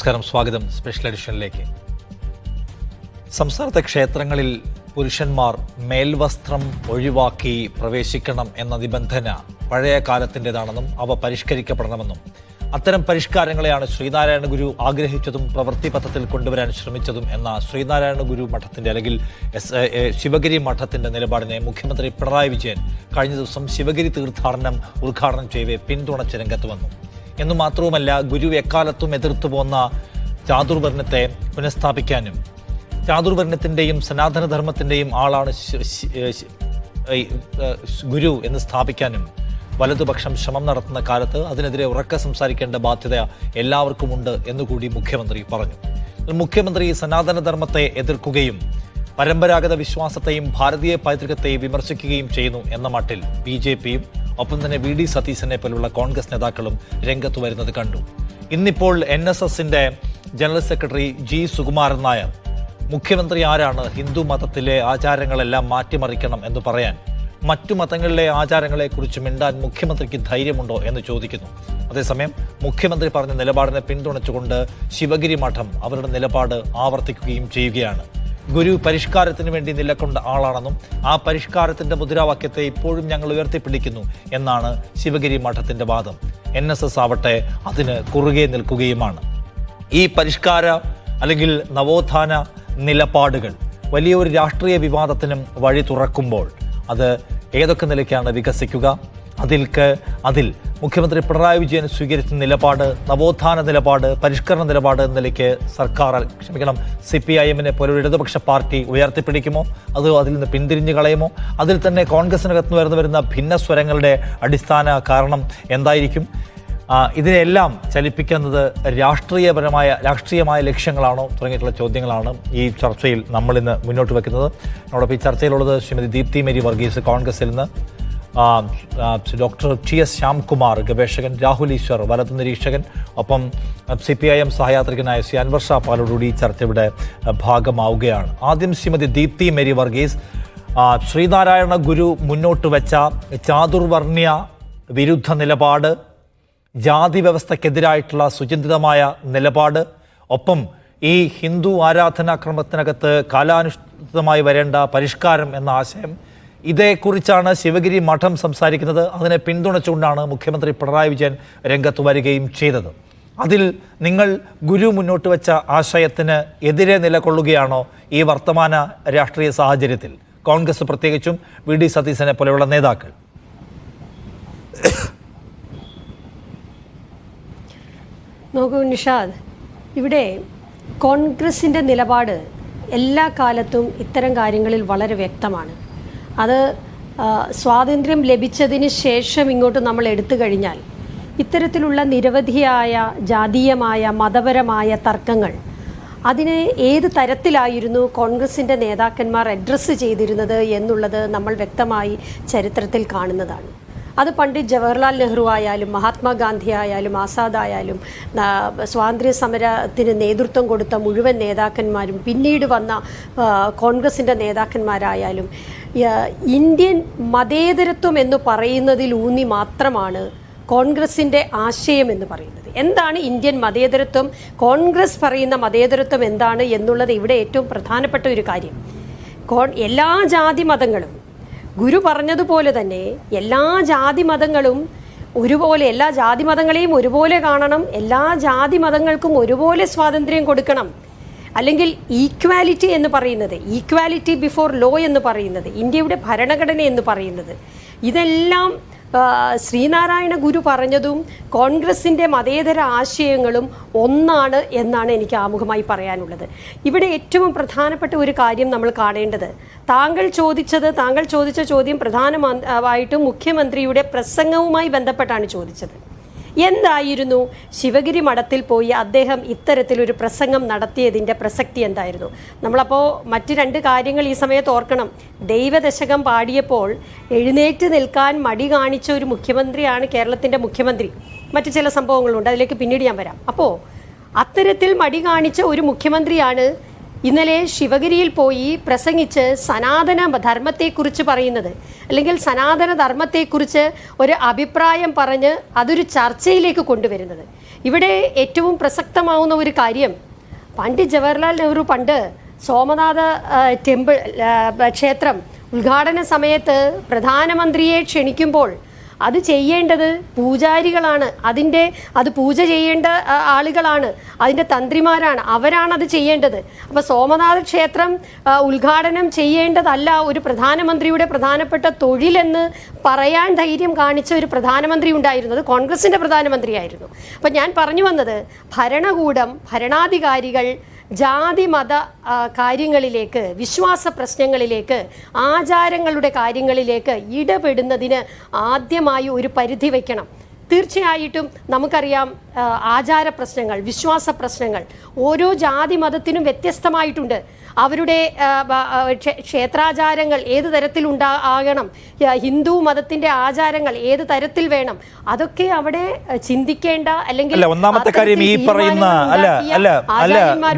നമസ്കാരം, സ്വാഗതം സ്പെഷ്യൽ എഡിഷനിലേക്ക്. സംസ്ഥാനത്തെ ക്ഷേത്രങ്ങളിൽ പുരുഷന്മാർ മേൽവസ്ത്രം ഒഴിവാക്കി പ്രവേശിക്കണം എന്ന നിബന്ധന പഴയ കാലത്തിൻ്റെതാണെന്നും അവ പരിഷ്കരിക്കപ്പെടണമെന്നും അത്തരം പരിഷ്കാരങ്ങളെയാണ് ശ്രീനാരായണ ഗുരു ആഗ്രഹിച്ചതും പ്രവൃത്തിപഥത്തിൽ കൊണ്ടുവരാൻ ശ്രമിച്ചതും എന്ന ശ്രീനാരായണ ഗുരു മഠത്തിന്റെ അല്ലെങ്കിൽ ശിവഗിരി മഠത്തിന്റെ നിലപാടിനെ മുഖ്യമന്ത്രി പിണറായി വിജയൻ കഴിഞ്ഞ ദിവസം ശിവഗിരി തീർത്ഥാടനം ഉദ്ഘാടനം ചെയ്യവേ പിന്തുണച്ച് രംഗത്ത് വന്നു. എന്നു മാത്രവുമല്ല, ഗുരു എക്കാലത്തും എതിർത്തു പോന്ന ചാതുർവർണ്ണത്തെ പുനഃസ്ഥാപിക്കാനും ചാതുർവർണ്ണത്തിൻ്റെയും സനാതനധർമ്മത്തിൻ്റെയും ആളാണ് ഗുരു എന്ന് സ്ഥാപിക്കാനും വലതുപക്ഷം ശ്രമം നടത്തുന്ന കാലത്ത് അതിനെതിരെ ഉറക്കെ സംസാരിക്കേണ്ട ബാധ്യത എല്ലാവർക്കുമുണ്ട് എന്നുകൂടി മുഖ്യമന്ത്രി പറഞ്ഞു. മുഖ്യമന്ത്രി സനാതനധർമ്മത്തെ എതിർക്കുകയും പരമ്പരാഗത വിശ്വാസത്തെയും ഭാരതീയ പൈതൃകത്തെയും വിമർശിക്കുകയും ചെയ്യുന്നു എന്ന മട്ടിൽ BJPയും ഒപ്പം തന്നെ VD സതീശനെ പോലുള്ള കോൺഗ്രസ് നേതാക്കളും രംഗത്ത് വരുന്നത് കണ്ടു. ഇന്നിപ്പോൾ NSSന്റെ general secretary G. Sukumaran Nair മുഖ്യമന്ത്രി ആരാണ് ഹിന്ദു മതത്തിലെ ആചാരങ്ങളെല്ലാം മാറ്റിമറിക്കണം എന്ന് പറയാൻ, മറ്റു മതങ്ങളിലെ ആചാരങ്ങളെക്കുറിച്ച് മിണ്ടാൻ മുഖ്യമന്ത്രിക്ക് ധൈര്യമുണ്ടോ എന്ന് ചോദിക്കുന്നു. അതേസമയം മുഖ്യമന്ത്രി പറഞ്ഞ നിലപാടിനെ പിന്തുണച്ചുകൊണ്ട് ശിവഗിരി മഠം അവരുടെ നിലപാട് ആവർത്തിക്കുകയും ചെയ്യുകയാണ്. ഗുരു പരിഷ്കാരത്തിന് വേണ്ടി നിലകൊണ്ട ആളാണെന്നും ആ പരിഷ്കാരത്തിന്റെ മുദ്രാവാക്യത്തെ ഇപ്പോഴും ഞങ്ങൾ ഉയർത്തിപ്പിടിക്കുന്നു എന്നാണ് ശിവഗിരി മഠത്തിന്റെ വാദം. NSS ആവട്ടെ അതിന് കുറുകെ നിൽക്കുകയുമാണ്. ഈ പരിഷ്കാര അല്ലെങ്കിൽ നവോത്ഥാന നിലപാടുകൾ വലിയൊരു രാഷ്ട്രീയ വിവാദത്തിനും വഴി തുറക്കുമ്പോൾ അത് ഏതൊക്കെ നിലയ്ക്കാണ് വികസിക്കുക? അതിൽ മുഖ്യമന്ത്രി പിണറായി വിജയൻ സ്വീകരിച്ച നിലപാട്, നവോത്ഥാന നിലപാട്, പരിഷ്കരണ നിലപാട് എന്ന നിലയ്ക്ക് സർക്കാർ CPIMനെ പോലൊരു ഇടതുപക്ഷ പാർട്ടി ഉയർത്തിപ്പിടിക്കുമോ? അതോ അതിൽ നിന്ന് പിന്തിരിഞ്ഞു കളയുമോ? അതിൽ തന്നെ കോൺഗ്രസിനകത്ത് വരുന്ന ഭിന്നസ്വരങ്ങളുടെ അടിസ്ഥാന കാരണം എന്തായിരിക്കും? ഇതിനെല്ലാം ചലിപ്പിക്കുന്നത് രാഷ്ട്രീയമായ ലക്ഷ്യങ്ങളാണോ തുടങ്ങിയിട്ടുള്ള ചോദ്യങ്ങളാണ് ഈ ചർച്ചയിൽ നമ്മളിന്ന് മുന്നോട്ട് വെക്കുന്നത്. നമ്മോടൊപ്പം ഈ ചർച്ചയിലുള്ളത് ശ്രീമതി ദീപ്തി മേരി വർഗീസ് കോൺഗ്രസിൽ നിന്ന്, ഡോക്ടർ TS ശ്യാംകുമാർ ഗവേഷകൻ, രാഹുൽ ഈശ്വർ വലതു നിരീക്ഷകൻ, ഒപ്പം CPIM സഹയാത്രികനായ ശ്രീ അൻവർ ഷാ പാലോടുകൂടി ഈ ചർച്ചയുടെ ഭാഗമാവുകയാണ്. ആദ്യം ശ്രീമതി ദീപ്തി മേരി വർഗീസ്, ശ്രീനാരായണ ഗുരു മുന്നോട്ട് വെച്ച ചാതുർവർണ്ണ്യ വിരുദ്ധ നിലപാട്, ജാതി വ്യവസ്ഥക്കെതിരായിട്ടുള്ള സുചിന്തിതമായ നിലപാട്, ഒപ്പം ഈ ഹിന്ദു ആരാധനാക്രമത്തിനകത്ത് കാലാനുഷ്ഠിതമായി വരേണ്ട പരിഷ്കാരം എന്ന ആശയം, ഇതേക്കുറിച്ചാണ് ശിവഗിരി മഠം സംസാരിക്കുന്നത്. അതിനെ പിന്തുണച്ചുകൊണ്ടാണ് മുഖ്യമന്ത്രി പിണറായി വിജയൻ രംഗത്ത് വരികയും ചെയ്തത്. അതിൽ നിങ്ങൾ ഗുരു മുന്നോട്ട് വെച്ച ആശയത്തിന് എതിരെ നിലകൊള്ളുകയാണോ ഈ വർത്തമാന രാഷ്ട്രീയ സാഹചര്യത്തിൽ കോൺഗ്രസ്, പ്രത്യേകിച്ചും VD സതീശനെ പോലെയുള്ള നേതാക്കൾ? നോക്കൂ നിഷാദ്, ഇവിടെ കോൺഗ്രസിൻ്റെ നിലപാട് എല്ലാ കാലത്തും ഇത്തരം കാര്യങ്ങളിൽ വളരെ വ്യക്തമാണ്. അത് സ്വാതന്ത്ര്യം ലഭിച്ചതിന് ശേഷം ഇങ്ങോട്ട് നമ്മൾ എടുത്തു കഴിഞ്ഞാൽ ഇത്തരത്തിലുള്ള നിരവധിയായ ജാതീയമായ മതപരമായ തർക്കങ്ങൾ അതിനെ ഏത് തരത്തിലായിരുന്നു കോൺഗ്രസിൻ്റെ നേതാക്കന്മാർ അഡ്രസ്സ് ചെയ്തിരുന്നത് എന്നുള്ളത് നമ്മൾ വ്യക്തമായി ചരിത്രത്തിൽ കാണുന്നതാണ്. അത് പണ്ഡിറ്റ് ജവഹർലാൽ നെഹ്റു ആയാലും മഹാത്മാഗാന്ധി ആയാലും ആസാദ് ആയാലും സ്വാതന്ത്ര്യ സമരത്തിന് നേതൃത്വം കൊടുത്ത മുഴുവൻ നേതാക്കന്മാരും പിന്നീട് വന്ന കോൺഗ്രസിൻ്റെ നേതാക്കന്മാരായാലും ഇന്ത്യൻ മതേതരത്വം എന്ന് പറയുന്നതിലൂന്നി മാത്രമാണ് കോൺഗ്രസിൻ്റെ ആശയം എന്ന് പറയുന്നത്. എന്താണ് ഇന്ത്യൻ മതേതരത്വം, കോൺഗ്രസ് പറയുന്ന മതേതരത്വം എന്താണ് എന്നുള്ളത് ഇവിടെ ഏറ്റവും പ്രധാനപ്പെട്ട ഒരു കാര്യം. എല്ലാ ജാതി മതങ്ങളും ഗുരു പറഞ്ഞതുപോലെ തന്നെ എല്ലാ ജാതി മതങ്ങളും ഒരുപോലെ, എല്ലാ ജാതി മതങ്ങളെയും ഒരുപോലെ കാണണം, എല്ലാ ജാതി മതങ്ങൾക്കും ഒരുപോലെ സ്വാതന്ത്ര്യം കൊടുക്കണം. അല്ലെങ്കിൽ ഈക്വാലിറ്റി എന്ന് പറയുന്നത്, ഈക്വാലിറ്റി ബിഫോർ ലോ എന്ന് പറയുന്നത്, ഇന്ത്യയുടെ ഭരണഘടന എന്ന് പറയുന്നത്, ഇതെല്ലാം ശ്രീനാരായണ ഗുരു പറഞ്ഞതും കോൺഗ്രസിൻ്റെ മതേതര ആശയങ്ങളും ഒന്നാണ് എന്നാണ് എനിക്ക് ആമുഖമായി പറയാനുള്ളത്. ഇവിടെ ഏറ്റവും പ്രധാനപ്പെട്ട ഒരു കാര്യം നമ്മൾ കാണേണ്ടത്, താങ്കൾ ചോദിച്ച ചോദ്യം പ്രധാനമായിട്ടും മുഖ്യമന്ത്രിയുടെ പ്രസംഗവുമായി ബന്ധപ്പെട്ടാണ് ചോദിച്ചത്. എന്തായിരുന്നു ശിവഗിരി മഠത്തിൽ പോയി അദ്ദേഹം ഇത്തരത്തിലൊരു പ്രസംഗം നടത്തിയതിൻ്റെ പ്രസക്തി എന്തായിരുന്നു? നമ്മളപ്പോൾ മറ്റ് രണ്ട് കാര്യങ്ങൾ ഈ സമയത്ത് ഓർക്കണം. ദൈവദശകം പാടിയപ്പോൾ എഴുന്നേറ്റ് നിൽക്കാൻ മടി കാണിച്ച ഒരു മുഖ്യമന്ത്രിയാണ് കേരളത്തിൻ്റെ മുഖ്യമന്ത്രി. മറ്റ് ചില സംഭവങ്ങളുണ്ട്, അതിലേക്ക് പിന്നീട് ഞാൻ വരാം. അപ്പോൾ അത്തരത്തിൽ മടി കാണിച്ച ഒരു മുഖ്യമന്ത്രിയാണ് ഇന്നലെ ശിവഗിരിയിൽ പോയി പ്രസംഗിച്ച് സനാതന ധർമ്മത്തെക്കുറിച്ച് പറയുന്നത്, അല്ലെങ്കിൽ സനാതന ധർമ്മത്തെക്കുറിച്ച് ഒരു അഭിപ്രായം പറഞ്ഞ് അതൊരു ചർച്ചയിലേക്ക് കൊണ്ടുവരുന്നത്. ഇവിടെ ഏറ്റവും പ്രസക്തമാവുന്ന ഒരു കാര്യം, പണ്ഡിറ്റ് ജവഹർലാൽ നെഹ്റു പണ്ട് സോമനാഥ ടെമ്പിൾ ക്ഷേത്രം ഉദ്ഘാടന സമയത്ത് പ്രധാനമന്ത്രിയെ ക്ഷണിക്കുമ്പോൾ അത് ചെയ്യേണ്ടത് പൂജാരികളാണ്, അത് പൂജ ചെയ്യേണ്ട ആളുകളാണ്, അതിൻ്റെ തന്ത്രിമാരാണ്, അവരാണ് അത് ചെയ്യേണ്ടത്. അപ്പോൾ സോമനാഥ ക്ഷേത്രം ഉദ്ഘാടനം ചെയ്യേണ്ടതല്ല ഒരു പ്രധാനമന്ത്രിയുടെ പ്രധാനപ്പെട്ട തൊഴിലെന്ന് പറയാൻ ധൈര്യം കാണിച്ച ഒരു പ്രധാനമന്ത്രി ഉണ്ടായിരുന്നു. അത് കോൺഗ്രസിൻ്റെ പ്രധാനമന്ത്രിയായിരുന്നു. അപ്പം ഞാൻ പറഞ്ഞു വന്നത്, ഭരണകൂടം, ഭരണാധികാരികൾ ജാതി മത കാര്യങ്ങളിലേക്ക്, വിശ്വാസ പ്രശ്നങ്ങളിലേക്ക്, ആചാരങ്ങളുടെ കാര്യങ്ങളിലേക്ക് ഇടപെടുന്നതിന് ആദ്യമായി ഒരു പരിധി വയ്ക്കണം. തീർച്ചയായിട്ടും നമുക്കറിയാം, ആചാര പ്രശ്നങ്ങൾ, വിശ്വാസ പ്രശ്നങ്ങൾ ഓരോ ജാതി മതത്തിനും വ്യത്യസ്തമായിട്ടുണ്ട്. അവരുടെ ക്ഷേത്രാചാരങ്ങൾ ഏത് തരത്തിലുണ്ടാകണം, ഹിന്ദു മതത്തിന്റെ ആചാരങ്ങൾ ഏത് തരത്തിൽ വേണം, അതൊക്കെ അവിടെ ചിന്തിക്കേണ്ട. അല്ലെങ്കിൽ ഒന്നാമത്തെ കാര്യം ഈ പറയുന്ന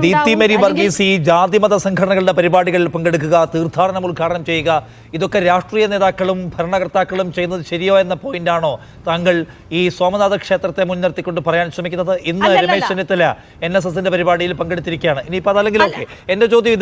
ദീപ്തി മേരി വർഗീസ് ഈ ജാതിമത സംഘടനകളുടെ പരിപാടികളിൽ പങ്കെടുക്കുക, തീർത്ഥാടനം ഉദ്ഘാടനം ചെയ്യുക, ഇതൊക്കെ രാഷ്ട്രീയ നേതാക്കളും ഭരണകർത്താക്കളും ചെയ്യുന്നത് ശരിയോ എന്ന പോയിന്റാണോ താങ്കൾ ഈ സോമനാഥ ക്ഷേത്രത്തെ മുൻനിർത്തിക്കൊണ്ട് പറയാൻ ശ്രമിക്കുന്നത്? ഇന്ന് രമേശ് ചെന്നിത്തല NSSന്റെ പരിപാടിയിൽ പങ്കെടുത്തിരിക്കുകയാണ്. ഇനിയിപ്പോൾ അതല്ലെങ്കിൽ ഓക്കെ, എന്റെ ചോദ്യം ഇതാണ്,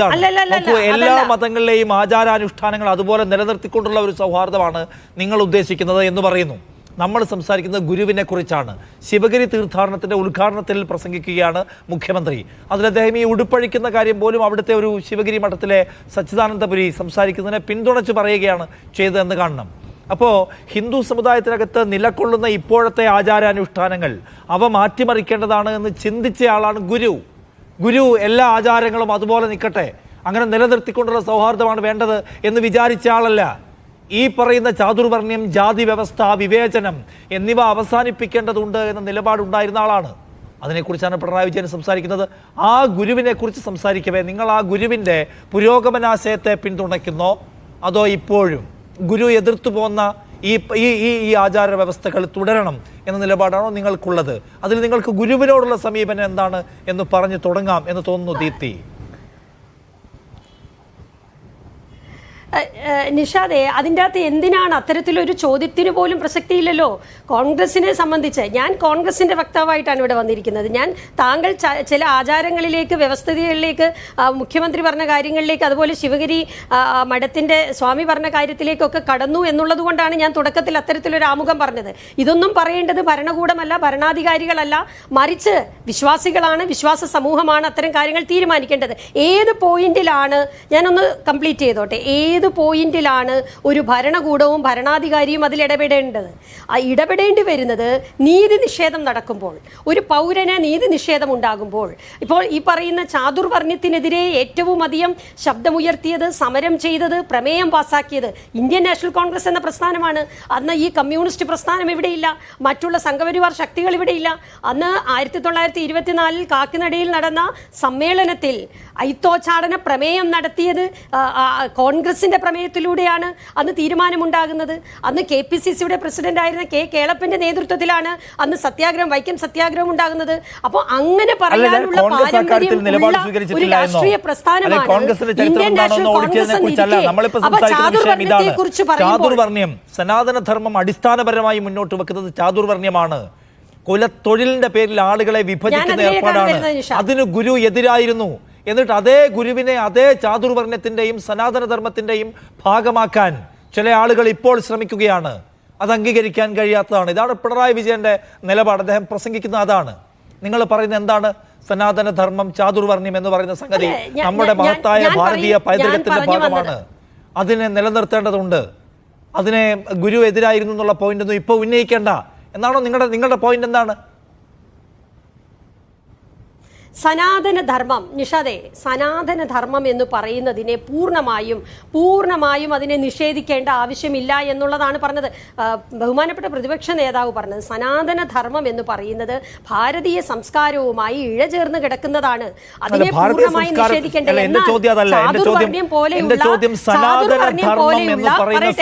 നോക്കൂ, എല്ലാ മതങ്ങളിലെയും ആചാരാനുഷ്ഠാനങ്ങൾ അതുപോലെ നിലനിർത്തിക്കൊണ്ടുള്ള ഒരു സൗഹാർദ്ദമാണ് നിങ്ങൾ ഉദ്ദേശിക്കുന്നത് എന്ന് പറയുന്നു. നമ്മൾ സംസാരിക്കുന്നത് ഗുരുവിനെ കുറിച്ചാണ്. ശിവഗിരി തീർത്ഥാടനത്തിന്റെ ഉദ്ഘാടനത്തിൽ പ്രസംഗിക്കുകയാണ് മുഖ്യമന്ത്രി. അതിൽ അദ്ദേഹം ഈ ഉടുപ്പഴിക്കുന്ന കാര്യം പോലും അവിടുത്തെ ഒരു ശിവഗിരി മഠത്തിലെ സച്ചിദാനന്ദപുരി സംസാരിക്കുന്നതിനെ പിന്തുണച്ച് പറയുകയാണ് ചെയ്തതെന്ന് കാണണം. അപ്പോൾ ഹിന്ദു സമുദായത്തിനകത്ത് നിലകൊള്ളുന്ന ഇപ്പോഴത്തെ ആചാരാനുഷ്ഠാനങ്ങൾ അവ മാറ്റിമറിക്കേണ്ടതാണ് എന്ന് ചിന്തിച്ച ആളാണ് ഗുരു. എല്ലാ ആചാരങ്ങളും അതുപോലെ നിൽക്കട്ടെ, അങ്ങനെ നിലനിർത്തിക്കൊണ്ടുള്ള സൗഹാർദ്ദമാണ് വേണ്ടത് എന്ന് വിചാരിച്ച ആളല്ല. ഈ പറയുന്ന ചാതുർവർണ്ണ്യം, ജാതി വ്യവസ്ഥ, വിവേചനം എന്നിവ അവസാനിപ്പിക്കേണ്ടതുണ്ട് എന്ന നിലപാടുണ്ടായിരുന്ന ആളാണ്. അതിനെക്കുറിച്ചാണ് പിണറായി വിജയൻ സംസാരിക്കുന്നത്. ആ ഗുരുവിനെ കുറിച്ച് സംസാരിക്കവേ നിങ്ങൾ ആ ഗുരുവിൻ്റെ പുരോഗമനാശയത്തെ പിന്തുണയ്ക്കുന്നോ, അതോ ഇപ്പോഴും ഗുരു എതിർത്തു പോന്ന ഈ ആചാര വ്യവസ്ഥകൾ തുടരണം എന്ന നിലപാടാണോ നിങ്ങൾക്കുള്ളത്? അതിൽ നിങ്ങൾക്ക് ഗുരുവിനോടുള്ള സമീപനം എന്താണ് എന്ന് പറഞ്ഞു തുടങ്ങാം എന്ന് തോന്നുന്നു ദീപ്തി. നിഷാദെ, അതിൻ്റെ അകത്ത് എന്തിനാണ് അത്തരത്തിലൊരു ചോദ്യത്തിന് പോലും പ്രസക്തിയില്ലല്ലോ. കോൺഗ്രസിനെ സംബന്ധിച്ച് ഞാൻ കോൺഗ്രസിൻ്റെ വക്താവായിട്ടാണ് ഇവിടെ വന്നിരിക്കുന്നത്. താങ്കൾ ചില ആചാരങ്ങളിലേക്ക്, വ്യവസ്ഥിതികളിലേക്ക്, മുഖ്യമന്ത്രി പറഞ്ഞ കാര്യങ്ങളിലേക്ക്, അതുപോലെ ശിവഗിരി മഠത്തിൻ്റെ സ്വാമി പറഞ്ഞ കാര്യത്തിലേക്കൊക്കെ കടന്നു എന്നുള്ളത് കൊണ്ടാണ് ഞാൻ തുടക്കത്തിൽ അത്തരത്തിലൊരു ആമുഖം പറഞ്ഞത്. ഇതൊന്നും പറയേണ്ടത് ഭരണകൂടമല്ല, ഭരണാധികാരികളല്ല, മറിച്ച് വിശ്വാസികളാണ്, വിശ്വാസ സമൂഹമാണ് അത്തരം കാര്യങ്ങൾ തീരുമാനിക്കേണ്ടത്. ഏത് പോയിന്റിലാണ്, ഞാനൊന്ന് കംപ്ലീറ്റ് ചെയ്തോട്ടെ, ഏത് പോയിന്റിലാണ് ഒരു ഭരണകൂടവും ഭരണാധികാരിയും അതിൽ ഇടപെടേണ്ടത്? ഇടപെടേണ്ടി വരുന്നത് നീതി നിഷേധം നടക്കുമ്പോൾ, ഒരു പൗരന് നീതി നിഷേധം ഉണ്ടാകുമ്പോൾ. ഇപ്പോൾ ഈ പറയുന്ന ചാതുർവർണ്ണ്യത്തിനെതിരെ ഏറ്റവും അധികം ശബ്ദമുയർത്തിയത്, സമരം ചെയ്തത്, പ്രമേയം പാസാക്കിയത് ഇന്ത്യൻ നാഷണൽ കോൺഗ്രസ് എന്ന പ്രസ്ഥാനമാണ്. അന്ന് ഈ കമ്മ്യൂണിസ്റ്റ് പ്രസ്ഥാനം ഇവിടെയില്ല, മറ്റുള്ള സംഘപരിവാർ ശക്തികൾ ഇവിടെയില്ല. അന്ന് 1924 കാക്കിനടയിൽ നടന്ന സമ്മേളനത്തിൽ ഐത്തോച്ചാടന പ്രമേയം നടത്തിയത് കോൺഗ്രസിന്റെ പ്രമേയത്തിലൂടെയാണ് അന്ന് തീരുമാനമുണ്ടാകുന്നത്. അന്ന് KPCCയുടെ പ്രസിഡന്റ് ആയിരുന്ന കേളപ്പന്റെ നേതൃത്വത്തിലാണ് അന്ന് സത്യാഗ്രഹം, വൈക്കം സത്യാഗ്രഹം ഉണ്ടാകുന്നത്. അപ്പോൾ അങ്ങനെ പറയാനുള്ള പാരമ്പര്യം ഒരു രാഷ്ട്രീയ പ്രസ്ഥാനമാണ് ഇന്ത്യൻ നാഷണൽ കോൺഗ്രസ്. ചാതുർവർണ്ണ്യത്തെക്കുറിച്ച് ചാതുർവർണ്ണ്യം, സനാതനധർമ്മം അടിസ്ഥാനപരമായി മുന്നോട്ട് വെക്കുന്നത് ചാതുർവർണ്ണ്യമാണ്. കുലത്തൊഴിലിന്റെ പേരിൽ ആളുകളെ വിഭജിക്കുന്ന ഏർപ്പാടാണ്. അതിന് ഗുരു എതിരായിരുന്നു. എന്നിട്ട് അതേ ഗുരുവിനെ അതേ ചാതുർവർണ്ണ്യത്തിന്റെയും സനാതനധർമ്മത്തിന്റെയും ഭാഗമാക്കാൻ ചില ആളുകൾ ഇപ്പോൾ ശ്രമിക്കുകയാണ്. അത് അംഗീകരിക്കാൻ കഴിയാത്തതാണ്. ഇതാണ് പിണറായി വിജയന്റെ നിലപാട്. അദ്ദേഹം പ്രസംഗിക്കുന്ന അതാണ്. നിങ്ങൾ പറയുന്നത് എന്താണ്? സനാതനധർമ്മം, ചാതുർവർണ്ണ്യം എന്ന് പറയുന്ന സംഗതി നമ്മുടെ മഹത്തായ ഭാരതീയ പൈതൃകത്തിന്റെ ഭാഗമാണ്. അതിനെ നിലനിർത്തേണ്ടതുണ്ട്. അതിനെ ഗുരു എതിരായിരുന്നു എന്നുള്ള പോയിന്റ് ഒന്നും ഇപ്പോൾ ഉന്നയിക്കേണ്ട എന്നാണോ നിങ്ങളുടെ പോയിന്റ്? എന്താണ് സനാതനധർമ്മം? നിഷാദെ, സനാതനധർമ്മം എന്ന് പറയുന്നതിനെ പൂർണ്ണമായും അതിനെ നിഷേധിക്കേണ്ട ആവശ്യമില്ല എന്നുള്ളതാണ് പറഞ്ഞത്. ബഹുമാനപ്പെട്ട പ്രതിപക്ഷ നേതാവ് പറഞ്ഞത് സനാതനധർമ്മം എന്ന് പറയുന്നത് ഭാരതീയ സംസ്കാരവുമായി ഇഴചേർന്ന് കിടക്കുന്നതാണ്. അതിനെ പൂർണ്ണമായി നിഷേധിക്കേണ്ട